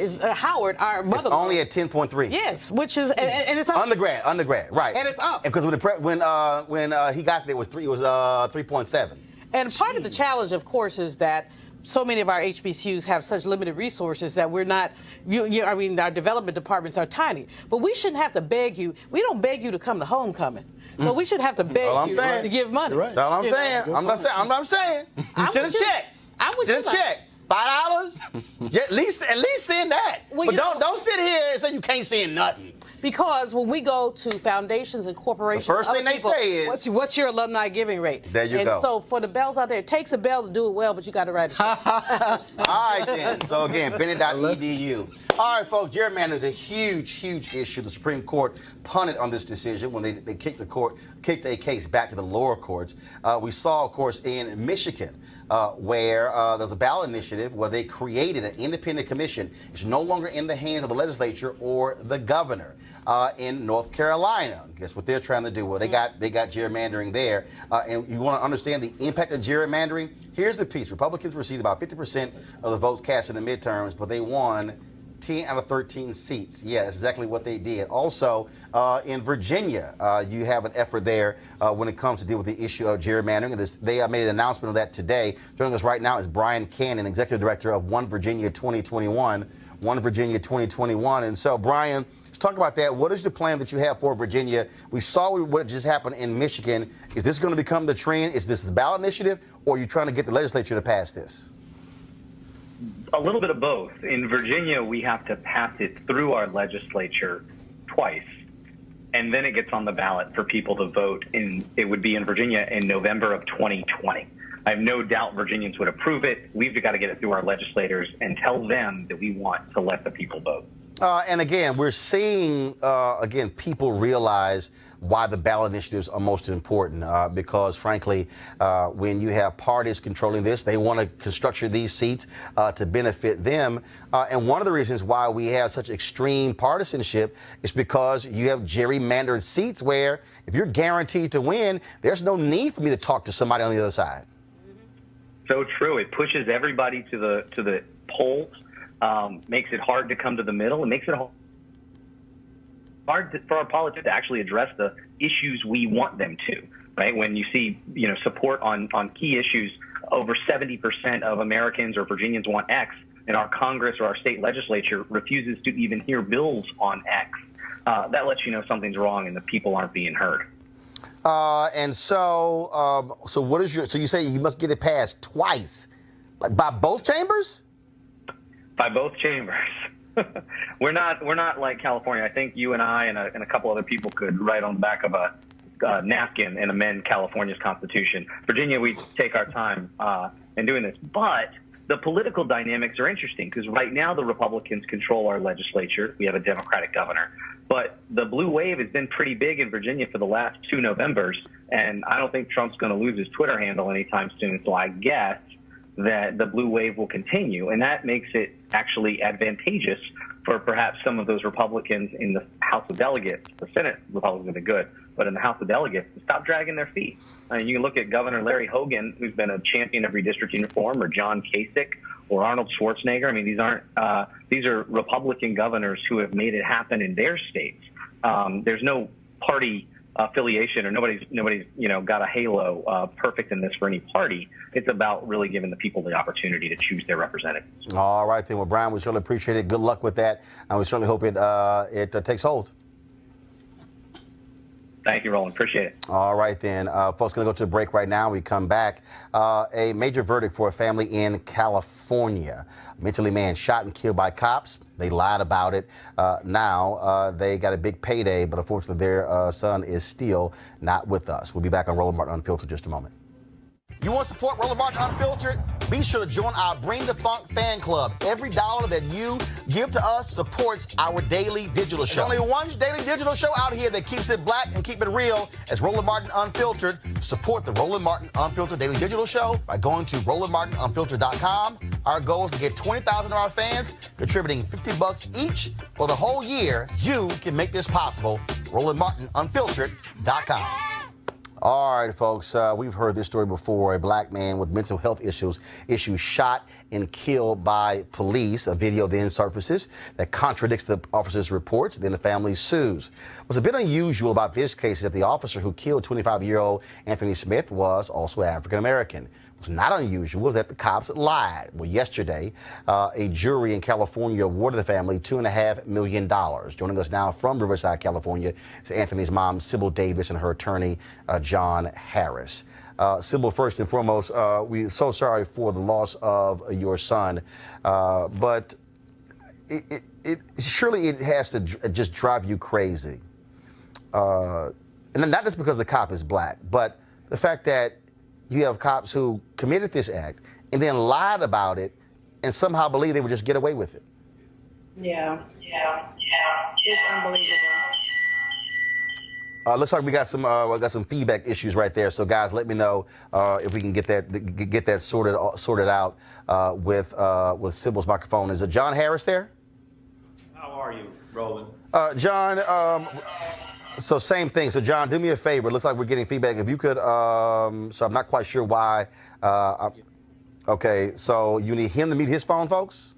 Speaker 3: our mother.
Speaker 1: It's only at 10.3.
Speaker 3: Yes, which is and it's up.
Speaker 1: Undergrad, right?
Speaker 3: And it's up.
Speaker 1: Because when he got there, it was 3.7.
Speaker 3: And part of the challenge, of course, is that so many of our HBCUs have such limited resources that we're not, I mean, our development departments are tiny. But we shouldn't have to beg you. We don't beg you to come to homecoming. So we shouldn't have to beg you to give money.
Speaker 5: Right.
Speaker 1: That's all I'm saying. I'm saying. You send a check. Send a check. $5. At least send that.
Speaker 3: Well,
Speaker 1: but don't sit here and say you can't send nothing.
Speaker 3: Because when we go to foundations and corporations,
Speaker 1: The first thing they say is,
Speaker 3: what's your alumni giving rate?
Speaker 1: There you go.
Speaker 3: And so for the bells out there, it takes a bell to do it well, but you got to write it.
Speaker 1: All right, then. So, again, Bennett.edu. All right, folks, gerrymandering is a huge issue. The Supreme Court punted on this decision when they kicked a case back to the lower courts. We saw, of course, in Michigan, where there's a ballot initiative where they created an independent commission. It's no longer in the hands of the legislature or the governor. In North Carolina, guess what they're trying to do? Well, they got gerrymandering there. And you want to understand the impact of gerrymandering? Here's the piece. Republicans received about 50% of the votes cast in the midterms, but they won 10 out of 13 seats. Yeah, that's exactly what they did. Also, in Virginia, you have an effort there when it comes to deal with the issue of gerrymandering. They made an announcement of that today. Joining us right now is Brian Cannon, Executive Director of One Virginia 2021. One Virginia 2021. And so, Brian, let's talk about that. What is the plan that you have for Virginia? We saw what just happened in Michigan. Is this going to become the trend? Is this a ballot initiative, or are you trying to get the legislature to pass this?
Speaker 8: A little bit of both. In Virginia, we have to pass it through our legislature twice, and then it gets on the ballot for people to vote. It would be in Virginia in November of 2020. I have no doubt Virginians would approve it. We've got to get it through our legislators and tell them that we want to let the people vote.
Speaker 1: And again, we're seeing, people realize why the ballot initiatives are most important because, frankly, when you have parties controlling this, they want to structure these seats to benefit them. And one of the reasons why we have such extreme partisanship is because you have gerrymandered seats where if you're guaranteed to win, there's no need for me to talk to somebody on the other side.
Speaker 8: So true. It pushes everybody to the polls. Makes it hard to come to the middle. It makes it hard for our politics to actually address the issues we want them to, right? When you see, support on key issues, over 70% of Americans or Virginians want X, and our Congress or our state legislature refuses to even hear bills on X. That lets you know something's wrong and the people aren't being heard.
Speaker 1: So what is so you say you must get it passed twice, like by both chambers?
Speaker 8: By both chambers. We're not like California. I think you and I and a couple other people could write on the back of a napkin and amend California's constitution. Virginia, we take our time in doing this. But the political dynamics are interesting because right now the Republicans control our legislature. We have a Democratic governor. But the blue wave has been pretty big in Virginia for the last 2 Novembers, and I don't think Trump's going to lose his Twitter handle anytime soon. So I guess that the blue wave will continue, and that makes it actually advantageous for perhaps some of those Republicans in the House of Delegates. The Senate Republicans have been good, but in the House of Delegates, to stop dragging their feet. You can look at Governor Larry Hogan, who's been a champion of redistricting reform, or John Kasich, or Arnold Schwarzenegger. I mean, these are Republican governors who have made it happen in their states. There's no party affiliation, or nobody's got a halo perfect in this for any party. It's about really giving the people the opportunity to choose their representatives.
Speaker 1: All right, then. Well, Brian, we certainly appreciate it. Good luck with that, and we certainly hope it takes hold.
Speaker 8: Thank you, Roland. Appreciate it.
Speaker 1: All right, then. Folks, going to go to a break right now. We come back. A major verdict for a family in California. A mentally man shot and killed by cops. They lied about it. Now they got a big payday, but unfortunately their son is still not with us. We'll be back on Roland Martin Unfiltered in just a moment. You want to support Roland Martin Unfiltered? Be sure to join our Bring the Funk fan club. Every dollar that you give to us supports our daily digital show. There's only one daily digital show out here that keeps it black and keep it real as Roland Martin Unfiltered. Support the Roland Martin Unfiltered daily digital show by going to RolandMartinUnfiltered.com. Our goal is to get 20,000 of our fans contributing $50 each for the whole year. You can make this possible. RolandMartinUnfiltered.com. All right, folks, we've heard this story before. A black man with mental health issues shot and killed by police. A video then surfaces that contradicts the officer's reports. Then the family sues. What's a bit unusual about this case is that the officer who killed 25-year-old Anthony Smith was also African-American. What's not unusual is that the cops lied. Well, yesterday, a jury in California awarded the family $2.5 million. Joining us now from Riverside, California, is Anthony's mom, Sybil Davis, and her attorney, John Harris. Sybil, first and foremost, we're so sorry for the loss of your son, but surely it has to just drive you crazy. And not just because the cop is black, but the fact that you have cops who committed this act and then lied about it and somehow believe they would just get away with it.
Speaker 9: Yeah. It's unbelievable.
Speaker 1: Looks like we got some feedback issues right there. So guys, let me know if we can get that sorted out with Sybil's microphone. Is it John Harris there?
Speaker 10: How are you, Roland?
Speaker 1: John. So same thing. So John, do me a favor. It looks like we're getting feedback. If you could, so I'm not quite sure why. Okay, so you need him to mute his phone, folks?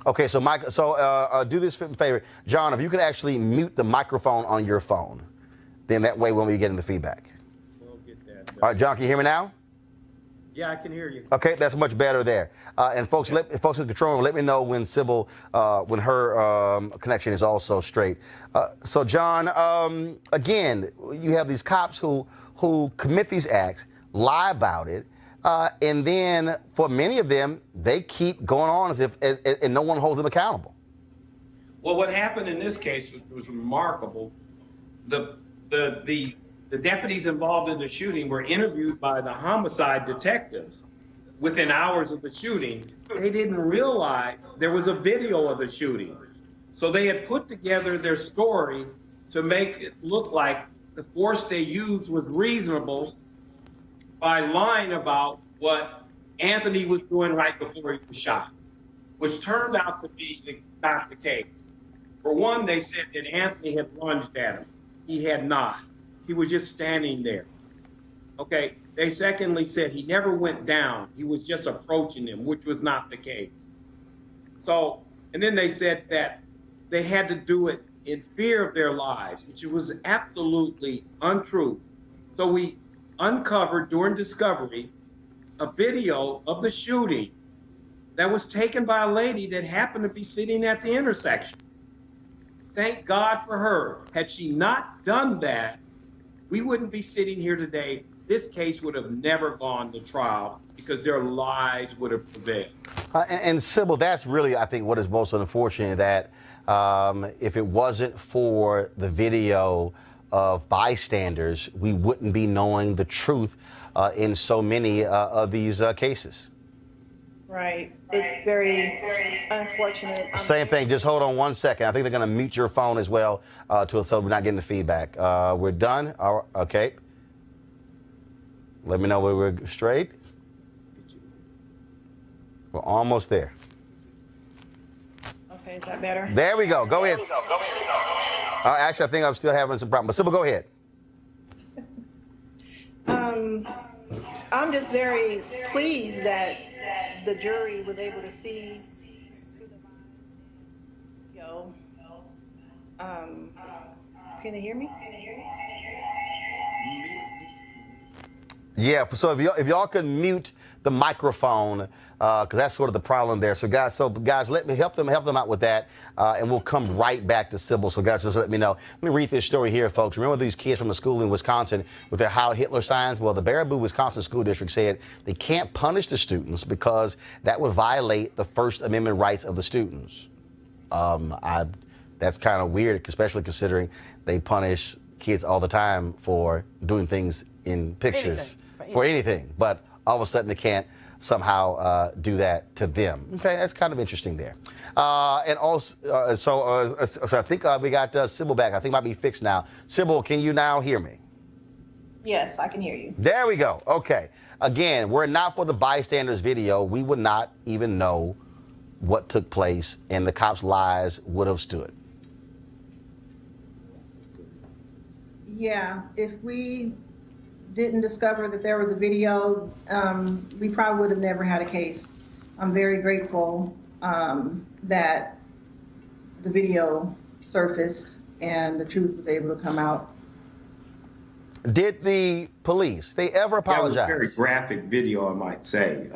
Speaker 1: Okay, so Mike, do this favor. John, if you could actually mute the microphone on your phone, then that way when we get in the feedback.
Speaker 10: We'll get that.
Speaker 1: All right, John, can you hear me now?
Speaker 10: Yeah, I can hear you.
Speaker 1: Okay, that's much better there. And folks, folks in the control room, let me know when Sybil, when her connection is also straight. So John, again, you have these cops who commit these acts, lie about it, and then for many of them, they keep going on as if and no one holds them accountable.
Speaker 10: Well, what happened in this case was remarkable. The deputies involved in the shooting were interviewed by the homicide detectives within hours of the shooting. They didn't realize there was a video of the shooting. So they had put together their story to make it look like the force they used was reasonable by lying about what Anthony was doing right before he was shot, which turned out to be not the case. For one, they said that Anthony had lunged at him. He had not. He was just standing there. Okay. They secondly said he never went down. He was just approaching him, which was not the case. So, and then they said that they had to do it in fear of their lives, which was absolutely untrue. So we uncovered during discovery a video of the shooting that was taken by a lady that happened to be sitting at the intersection. Thank God for her. Had she not done that, we wouldn't be sitting here today. This case would have never gone to trial because their lies would have prevailed.
Speaker 1: And Sybil, that's really, I think, what is most unfortunate, that if it wasn't for the video of bystanders, we wouldn't be knowing the truth in so many of these cases.
Speaker 9: Right. It's very unfortunate.
Speaker 1: Same thing. Just hold on 1 second. I think they're going to mute your phone as well, so we're not getting the feedback. We're done. Okay. Let me know when we're straight. We're almost there.
Speaker 9: Okay, is that better?
Speaker 1: There we go. Go ahead. Actually, I think I'm still having some problems. But Sybil, go ahead.
Speaker 9: I'm just very pleased that the jury was able to see Can they hear me?
Speaker 1: Yeah, so if y'all could mute the microphone, because that's sort of the problem there. So guys, let me help them out with that, and we'll come right back to Sybil. So guys, just let me know. Let me read this story here, folks. Remember these kids from a school in Wisconsin with their Heil Hitler signs? Well, the Baraboo, Wisconsin School District said they can't punish the students because that would violate the First Amendment rights of the students. That's kind of weird, especially considering they punish kids all the time for doing things in pictures. For anything, but all of a sudden they can't somehow do that to them. Okay, that's kind of interesting there. And also, so I think we got Sybil back. I think it might be fixed now. Sybil, can you now hear me?
Speaker 9: Yes, I can hear you.
Speaker 1: There we go. Okay. Again, were it not for the bystanders video, we would not even know what took place, and the cops' lies would have stood.
Speaker 9: Yeah, if we didn't discover that there was a video, we probably would have never had a case. I'm very grateful that the video surfaced and the truth was able to come out.
Speaker 1: Did the police, they ever apologize?
Speaker 10: That was a very graphic video, I might say.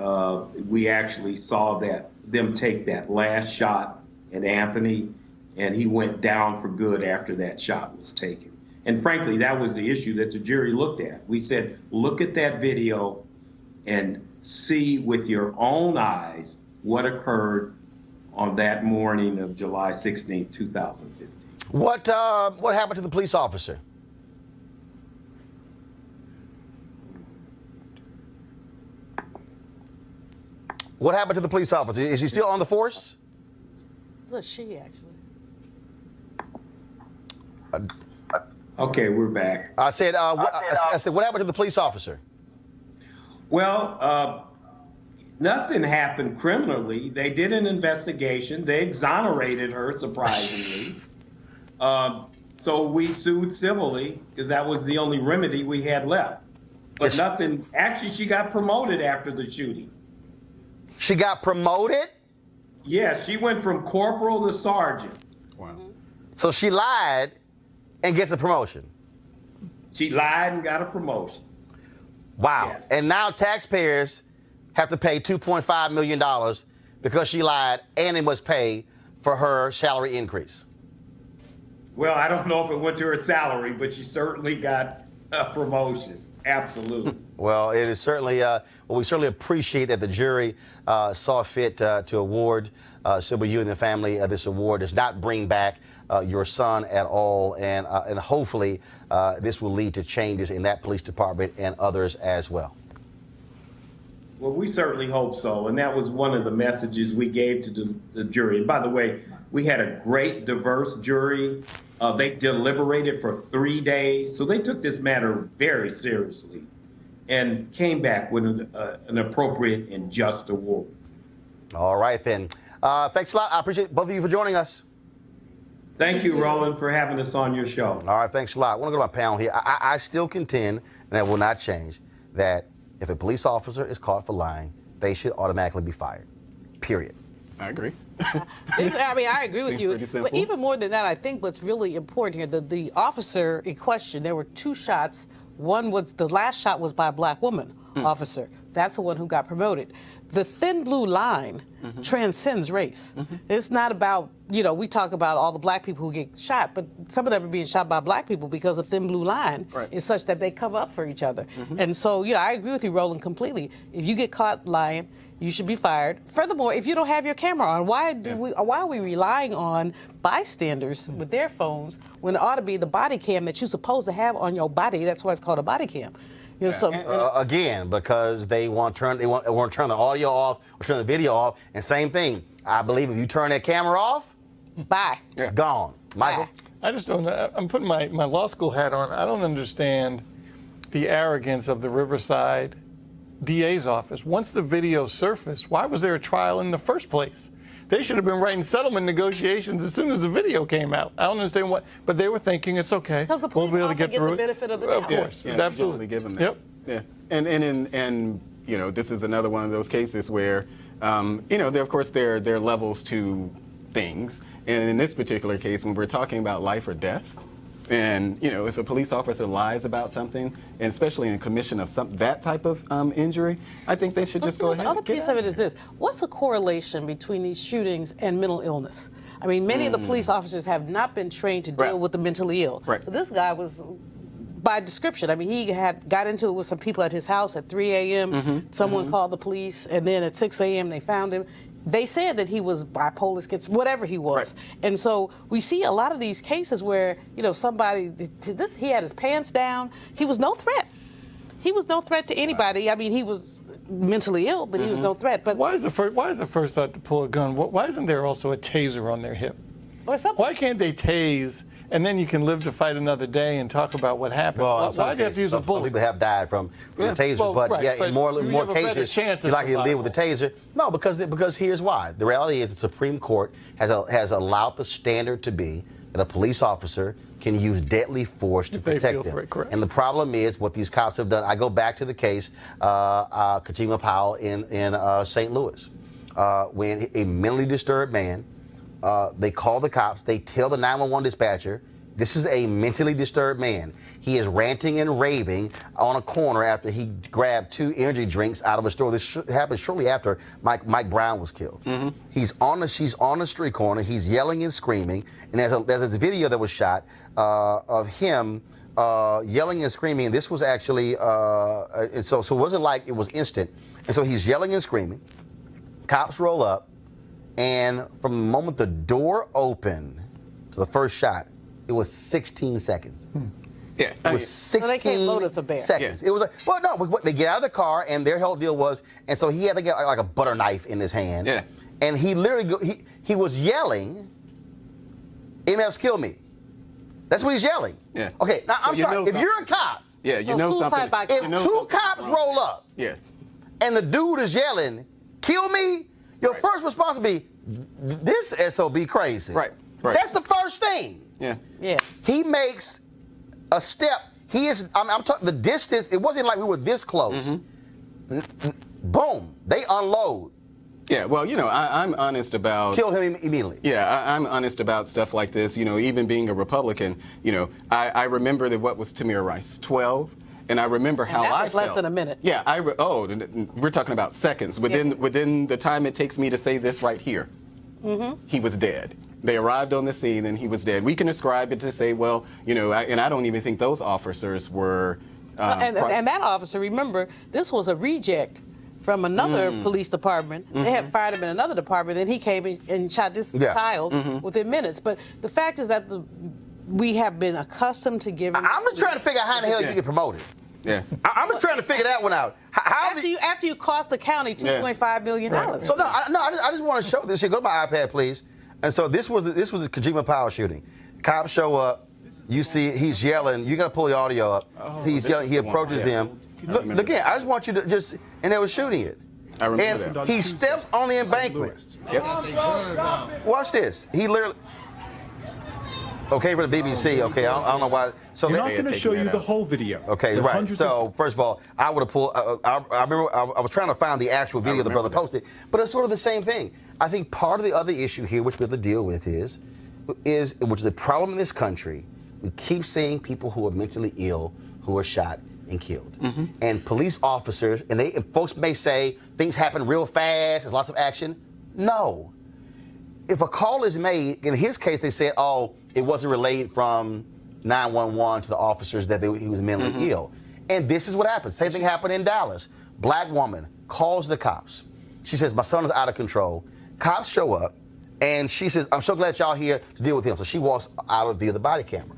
Speaker 10: We actually saw them take that last shot at Anthony, and he went down for good after that shot was taken. And frankly, that was the issue that the jury looked at. We said, look at that video and see with your own eyes what occurred on that morning of July 16, 2015.
Speaker 1: What happened to the police officer? What happened to the police officer? Is he still on the force?
Speaker 3: It's a she, actually.
Speaker 10: Okay, we're back.
Speaker 1: I said, I said, what happened to the police officer?
Speaker 10: Well, nothing happened criminally. They did an investigation. They exonerated her, surprisingly. So we sued civilly because that was the only remedy we had left. But nothing, actually, she got promoted after the shooting.
Speaker 1: She got promoted?
Speaker 10: Yes, she went from corporal to sergeant.
Speaker 4: Wow.
Speaker 1: So she lied and gets a promotion.
Speaker 10: She lied and got a promotion.
Speaker 1: Wow.
Speaker 10: Yes.
Speaker 1: And now taxpayers have to pay $2.5 million because she lied, and they must pay for her salary increase.
Speaker 10: Well, I don't know if it went to her salary, but she certainly got a promotion. Absolutely.
Speaker 1: Well, it is certainly, we certainly appreciate that the jury saw fit to award Sybil, you and the family this award. Does not bring back your son at all, and hopefully this will lead to changes in that police department and others as well.
Speaker 10: Well, we certainly hope so, and that was one of the messages we gave to the jury. And by the way, we had a great, diverse jury. They deliberated for 3 days, so they took this matter very seriously and came back with an appropriate and just award.
Speaker 1: All right, then. Thanks a lot. I appreciate both of you for joining us.
Speaker 10: Thank you, Roland, for having us on your show.
Speaker 1: All right, thanks a lot. I want to go to my panel here. I still contend, and that will not change, that if a police officer is caught for lying, they should automatically be fired. Period.
Speaker 4: I agree.
Speaker 3: I agree with you. But even more than that, I think what's really important here, the officer in question, there were two shots. One was, the last shot was by a black woman officer. That's the one who got promoted. The thin blue line transcends race. It's not about, we talk about all the black people who get shot, but some of them are being shot by black people because the thin blue line is such that they cover up for each other. And so, I agree with you, Roland, completely. If you get caught lying, you should be fired. Furthermore, if you don't have your camera on, why are we relying on bystanders with their phones when it ought to be the body cam that you're supposed to have on your body? That's why it's called a body cam.
Speaker 1: Again, because they want to turn the audio off or turn the video off. And same thing, I believe if you turn that camera off,
Speaker 3: bye.
Speaker 1: Gone. Michael?
Speaker 5: I just don't know. I'm putting my law school hat on. I don't understand the arrogance of the Riverside DA's office. Once the video surfaced, why was there a trial in the first place? They should have been writing settlement negotiations as soon as the video came out. I don't understand what, but they were thinking it's okay.
Speaker 3: Because the police
Speaker 5: we'll be able to get through
Speaker 3: the benefit of the doubt.
Speaker 5: Of course, absolutely.
Speaker 4: Give them that.
Speaker 5: Yep.
Speaker 4: Yeah. And this is another one of those cases where, there, of course, there are levels to things. And in this particular case, when we're talking about life or death, And if a police officer lies about something, and especially in commission of that type of injury, I think they should just go ahead.
Speaker 3: The other piece of it is this: what's the correlation between these shootings and mental illness? I mean, many of the police officers have not been trained to deal with the mentally ill.
Speaker 4: Right.
Speaker 3: So this guy was, by description, I mean, he got into it with some people at his house at 3 a.m. Someone called the police, and then at 6 a.m. they found him. They said that he was bipolar, whatever he was.
Speaker 4: Right.
Speaker 3: And so we see a lot of these cases where, somebody, he had his pants down. He was no threat. He was no threat to anybody. I mean, he was mentally ill, but he was no threat. But
Speaker 5: why is the first thought to pull a gun? Why isn't there also a taser on their hip?
Speaker 3: Or something.
Speaker 5: Why can't they tase, and then you can live to fight another day and talk about what happened?
Speaker 1: Well,
Speaker 5: why do you have to use a bullet?
Speaker 1: Some people have died from the taser, but in more cases, you likely to live with the taser. No, because here's why. The reality is the Supreme Court has allowed the standard to be that a police officer can use deadly force to protect them. And the problem is what these cops have done. I go back to the case, Kajima Powell in St. Louis, when a mentally disturbed man, they call the cops, they tell the 911 dispatcher, this is a mentally disturbed man. He is ranting and raving on a corner after he grabbed 2 energy drinks out of a store. This happened shortly after Mike Brown was killed. She's on the street corner. He's yelling and screaming. And there's a video that was shot of him yelling and screaming. And this was actually, so it wasn't like it was instant. And so he's yelling and screaming. Cops roll up. And from the moment the door opened to the first shot, it was 16 seconds.
Speaker 4: Yeah,
Speaker 1: it was 16
Speaker 3: so they can't load it for bear.
Speaker 1: seconds. Yeah. It was like, well, no, they get out of the car, and their whole deal was, and so he had to get like a butter knife in his hand.
Speaker 4: Yeah.
Speaker 1: And he literally, he was yelling, MFs kill me. That's what he's yelling.
Speaker 4: Yeah.
Speaker 1: Okay, now
Speaker 4: So
Speaker 1: I'm sorry, if you're a cop,
Speaker 4: you know something.
Speaker 1: if 2 cops roll up, and the dude is yelling, kill me, your first response would be, this SOB crazy.
Speaker 4: Right.
Speaker 1: That's the first thing.
Speaker 3: Yeah.
Speaker 1: He makes a step. I'm talking the distance. It wasn't like we were this close. Boom. They unload.
Speaker 4: Yeah, well, I'm honest about...
Speaker 1: Killed him immediately.
Speaker 4: Yeah, I'm honest about stuff like this. Even being a Republican, I remember that what was Tamir Rice, 12? And I remember how
Speaker 3: that
Speaker 4: I
Speaker 3: was
Speaker 4: felt.
Speaker 3: less than a minute.
Speaker 4: Yeah, we're talking about seconds. Within the time it takes me to say this right here, he was dead. They arrived on the scene and he was dead. We can ascribe it to say, well, and I don't even think those officers were...
Speaker 3: and that officer, remember, this was a reject from another police department. They had fired him in another department, then he came and shot this child within minutes. But the fact is that we have been accustomed to giving...
Speaker 1: I'm just trying to figure out how the hell you get promoted.
Speaker 4: Yeah.
Speaker 1: I'm just trying to figure that one out.
Speaker 3: After you cost the county $2.5 million.
Speaker 1: Right. So I just want to show this here. Go to my iPad, please. And so this was the Kajima Powell shooting. Cops show up. You see he's yelling. You got to pull the audio up. He's yelling. He approaches them. Look again. I just want you to and they were shooting it.
Speaker 4: I remember that.
Speaker 1: He steps on the embankment.
Speaker 4: Yep.
Speaker 1: Watch this. He literally. Okay, for the BBC. Okay, I don't know why. So
Speaker 11: they're not going to show you the whole video.
Speaker 1: Okay, right. So first of all, I would have pulled. I remember I was trying to find the actual video the brother posted, but it's sort of the same thing. I think part of the other issue here, which we have to deal with, is which is the problem in this country. We keep seeing people who are mentally ill who are shot and killed, and police officers. And folks may say things happen real fast. There's lots of action. No. If a call is made, in his case, they said, oh, it wasn't relayed from 911 to the officers that he was mentally ill. And this is what happened. Same thing happened in Dallas. Black woman calls the cops. She says, my son is out of control. Cops show up, and she says, I'm so glad y'all here to deal with him. So she walks out via the body camera.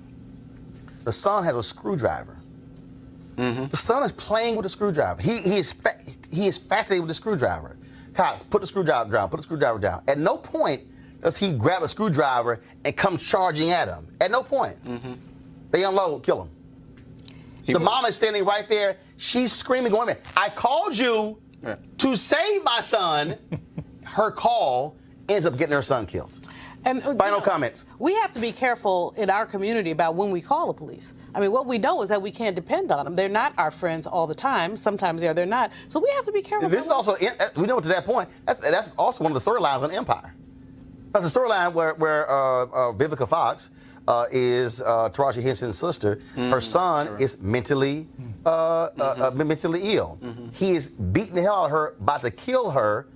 Speaker 1: The son has a screwdriver. The son is playing with the screwdriver. He is fascinated with the screwdriver. Cops, put the screwdriver down, put the screwdriver down. At no point does he grab a screwdriver and come charging at him. At no point. They unload, kill him. The mom is standing right there. She's screaming, going, I called you to save my son. Her call ends up getting her son killed.
Speaker 3: And
Speaker 1: Final comments.
Speaker 3: We have to be careful in our community about when we call the police. I mean, what we know is that we can't depend on them. They're not our friends all the time. Sometimes they're not. So we have to be careful.
Speaker 1: This is also, we know to that point, that's also one of the storylines on Empire. That's a storyline where Vivica Fox is Taraji Henson's sister. Her son is mentally ill. He is beating the hell out of her, about to kill her.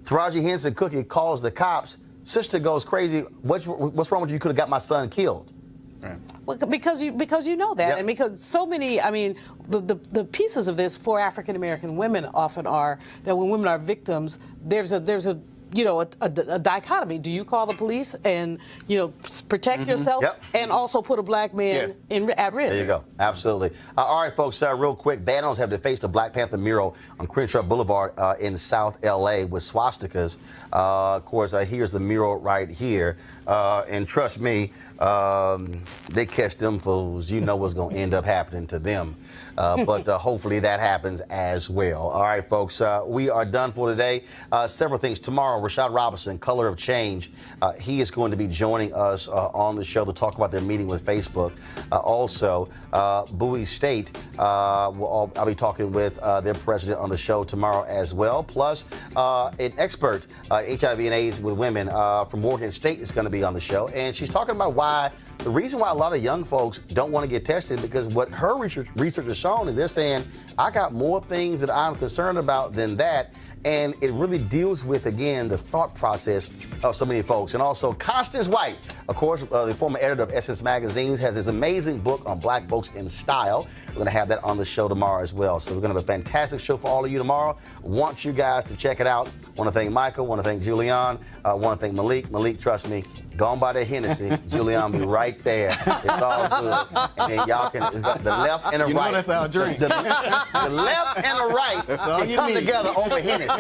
Speaker 1: Taraji Henson Cookie calls the cops. Sister goes crazy. What's wrong with you? You could have got my son killed.
Speaker 4: Right.
Speaker 3: Well, because you know that,
Speaker 1: Yep.
Speaker 3: and because so many, I mean, the pieces of this for African American women often are that when women are victims, there's a you know, a dichotomy. Do you call the police and, you know, protect yourself
Speaker 1: Yep.
Speaker 3: and also put a black man at risk?
Speaker 1: There you go. Absolutely. All right, folks, real quick. Vandals have defaced a Black Panther mural on Crenshaw Boulevard in South L.A. with swastikas. Of course, here's the mural right here. And trust me, they catch them fools. You know what's going to end up happening to them. But hopefully that happens as well. All right, folks, we are done for today. Several things. Tomorrow, Rashad Robinson, Color of Change, he is going to be joining us on the show to talk about their meeting with Facebook. Also, Bowie State, I'll be talking with their president on the show tomorrow as well. Plus, an expert, HIV and AIDS with women from Morgan State is going to be on the show. And she's talking about the reason why a lot of young folks don't want to get tested, because what her research has shown is they're saying, I got more things that I'm concerned about than that. And it really deals with, again, the thought process of so many folks. And also, Constance White, of course, the former editor of Essence Magazines, has this amazing book on Black folks in style. We're going to have that on the show tomorrow as well. So we're going to have a fantastic show for all of you tomorrow. Want you guys to check it out. Want to thank Michael. Want to thank Julian. Want to thank Malik. Malik, trust me, go on by the Hennessy. Julian be right there. It's all good. And then y'all can, it's got the left and the right.
Speaker 4: You know that's our drink.
Speaker 1: The left and the right can come together over Hennessy.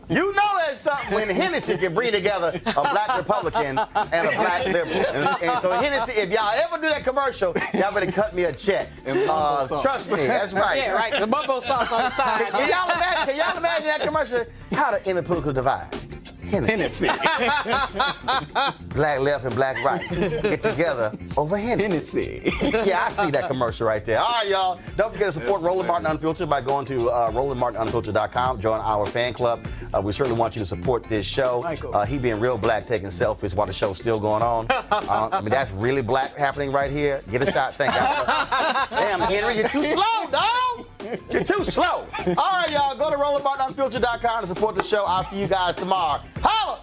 Speaker 1: You know that's something when Hennessy can bring together a black Republican and a black liberal. And so Hennessy, if y'all ever do that commercial, y'all better cut me a check. Trust me, that's right.
Speaker 3: Yeah, right. The bumbo sauce on the side.
Speaker 1: Can y'all imagine that commercial? How to end the political divide? Hennessy. Black left and black right get together over Hennessy. Yeah, I see that commercial right there. All right, y'all. Don't forget to support Roland Martin Unfiltered by going to RolandMartinUnfiltered.com. Join our fan club. We certainly want you to support this show. He being real black, taking selfies while the show's still going on. I mean, that's really black happening right here. Get a shot. Thank you. Damn, Henry, you're too slow, dog. You're too slow. All right, y'all. Go to RolandMartinUnfiltered.com to support the show. I'll see you guys tomorrow. Holla!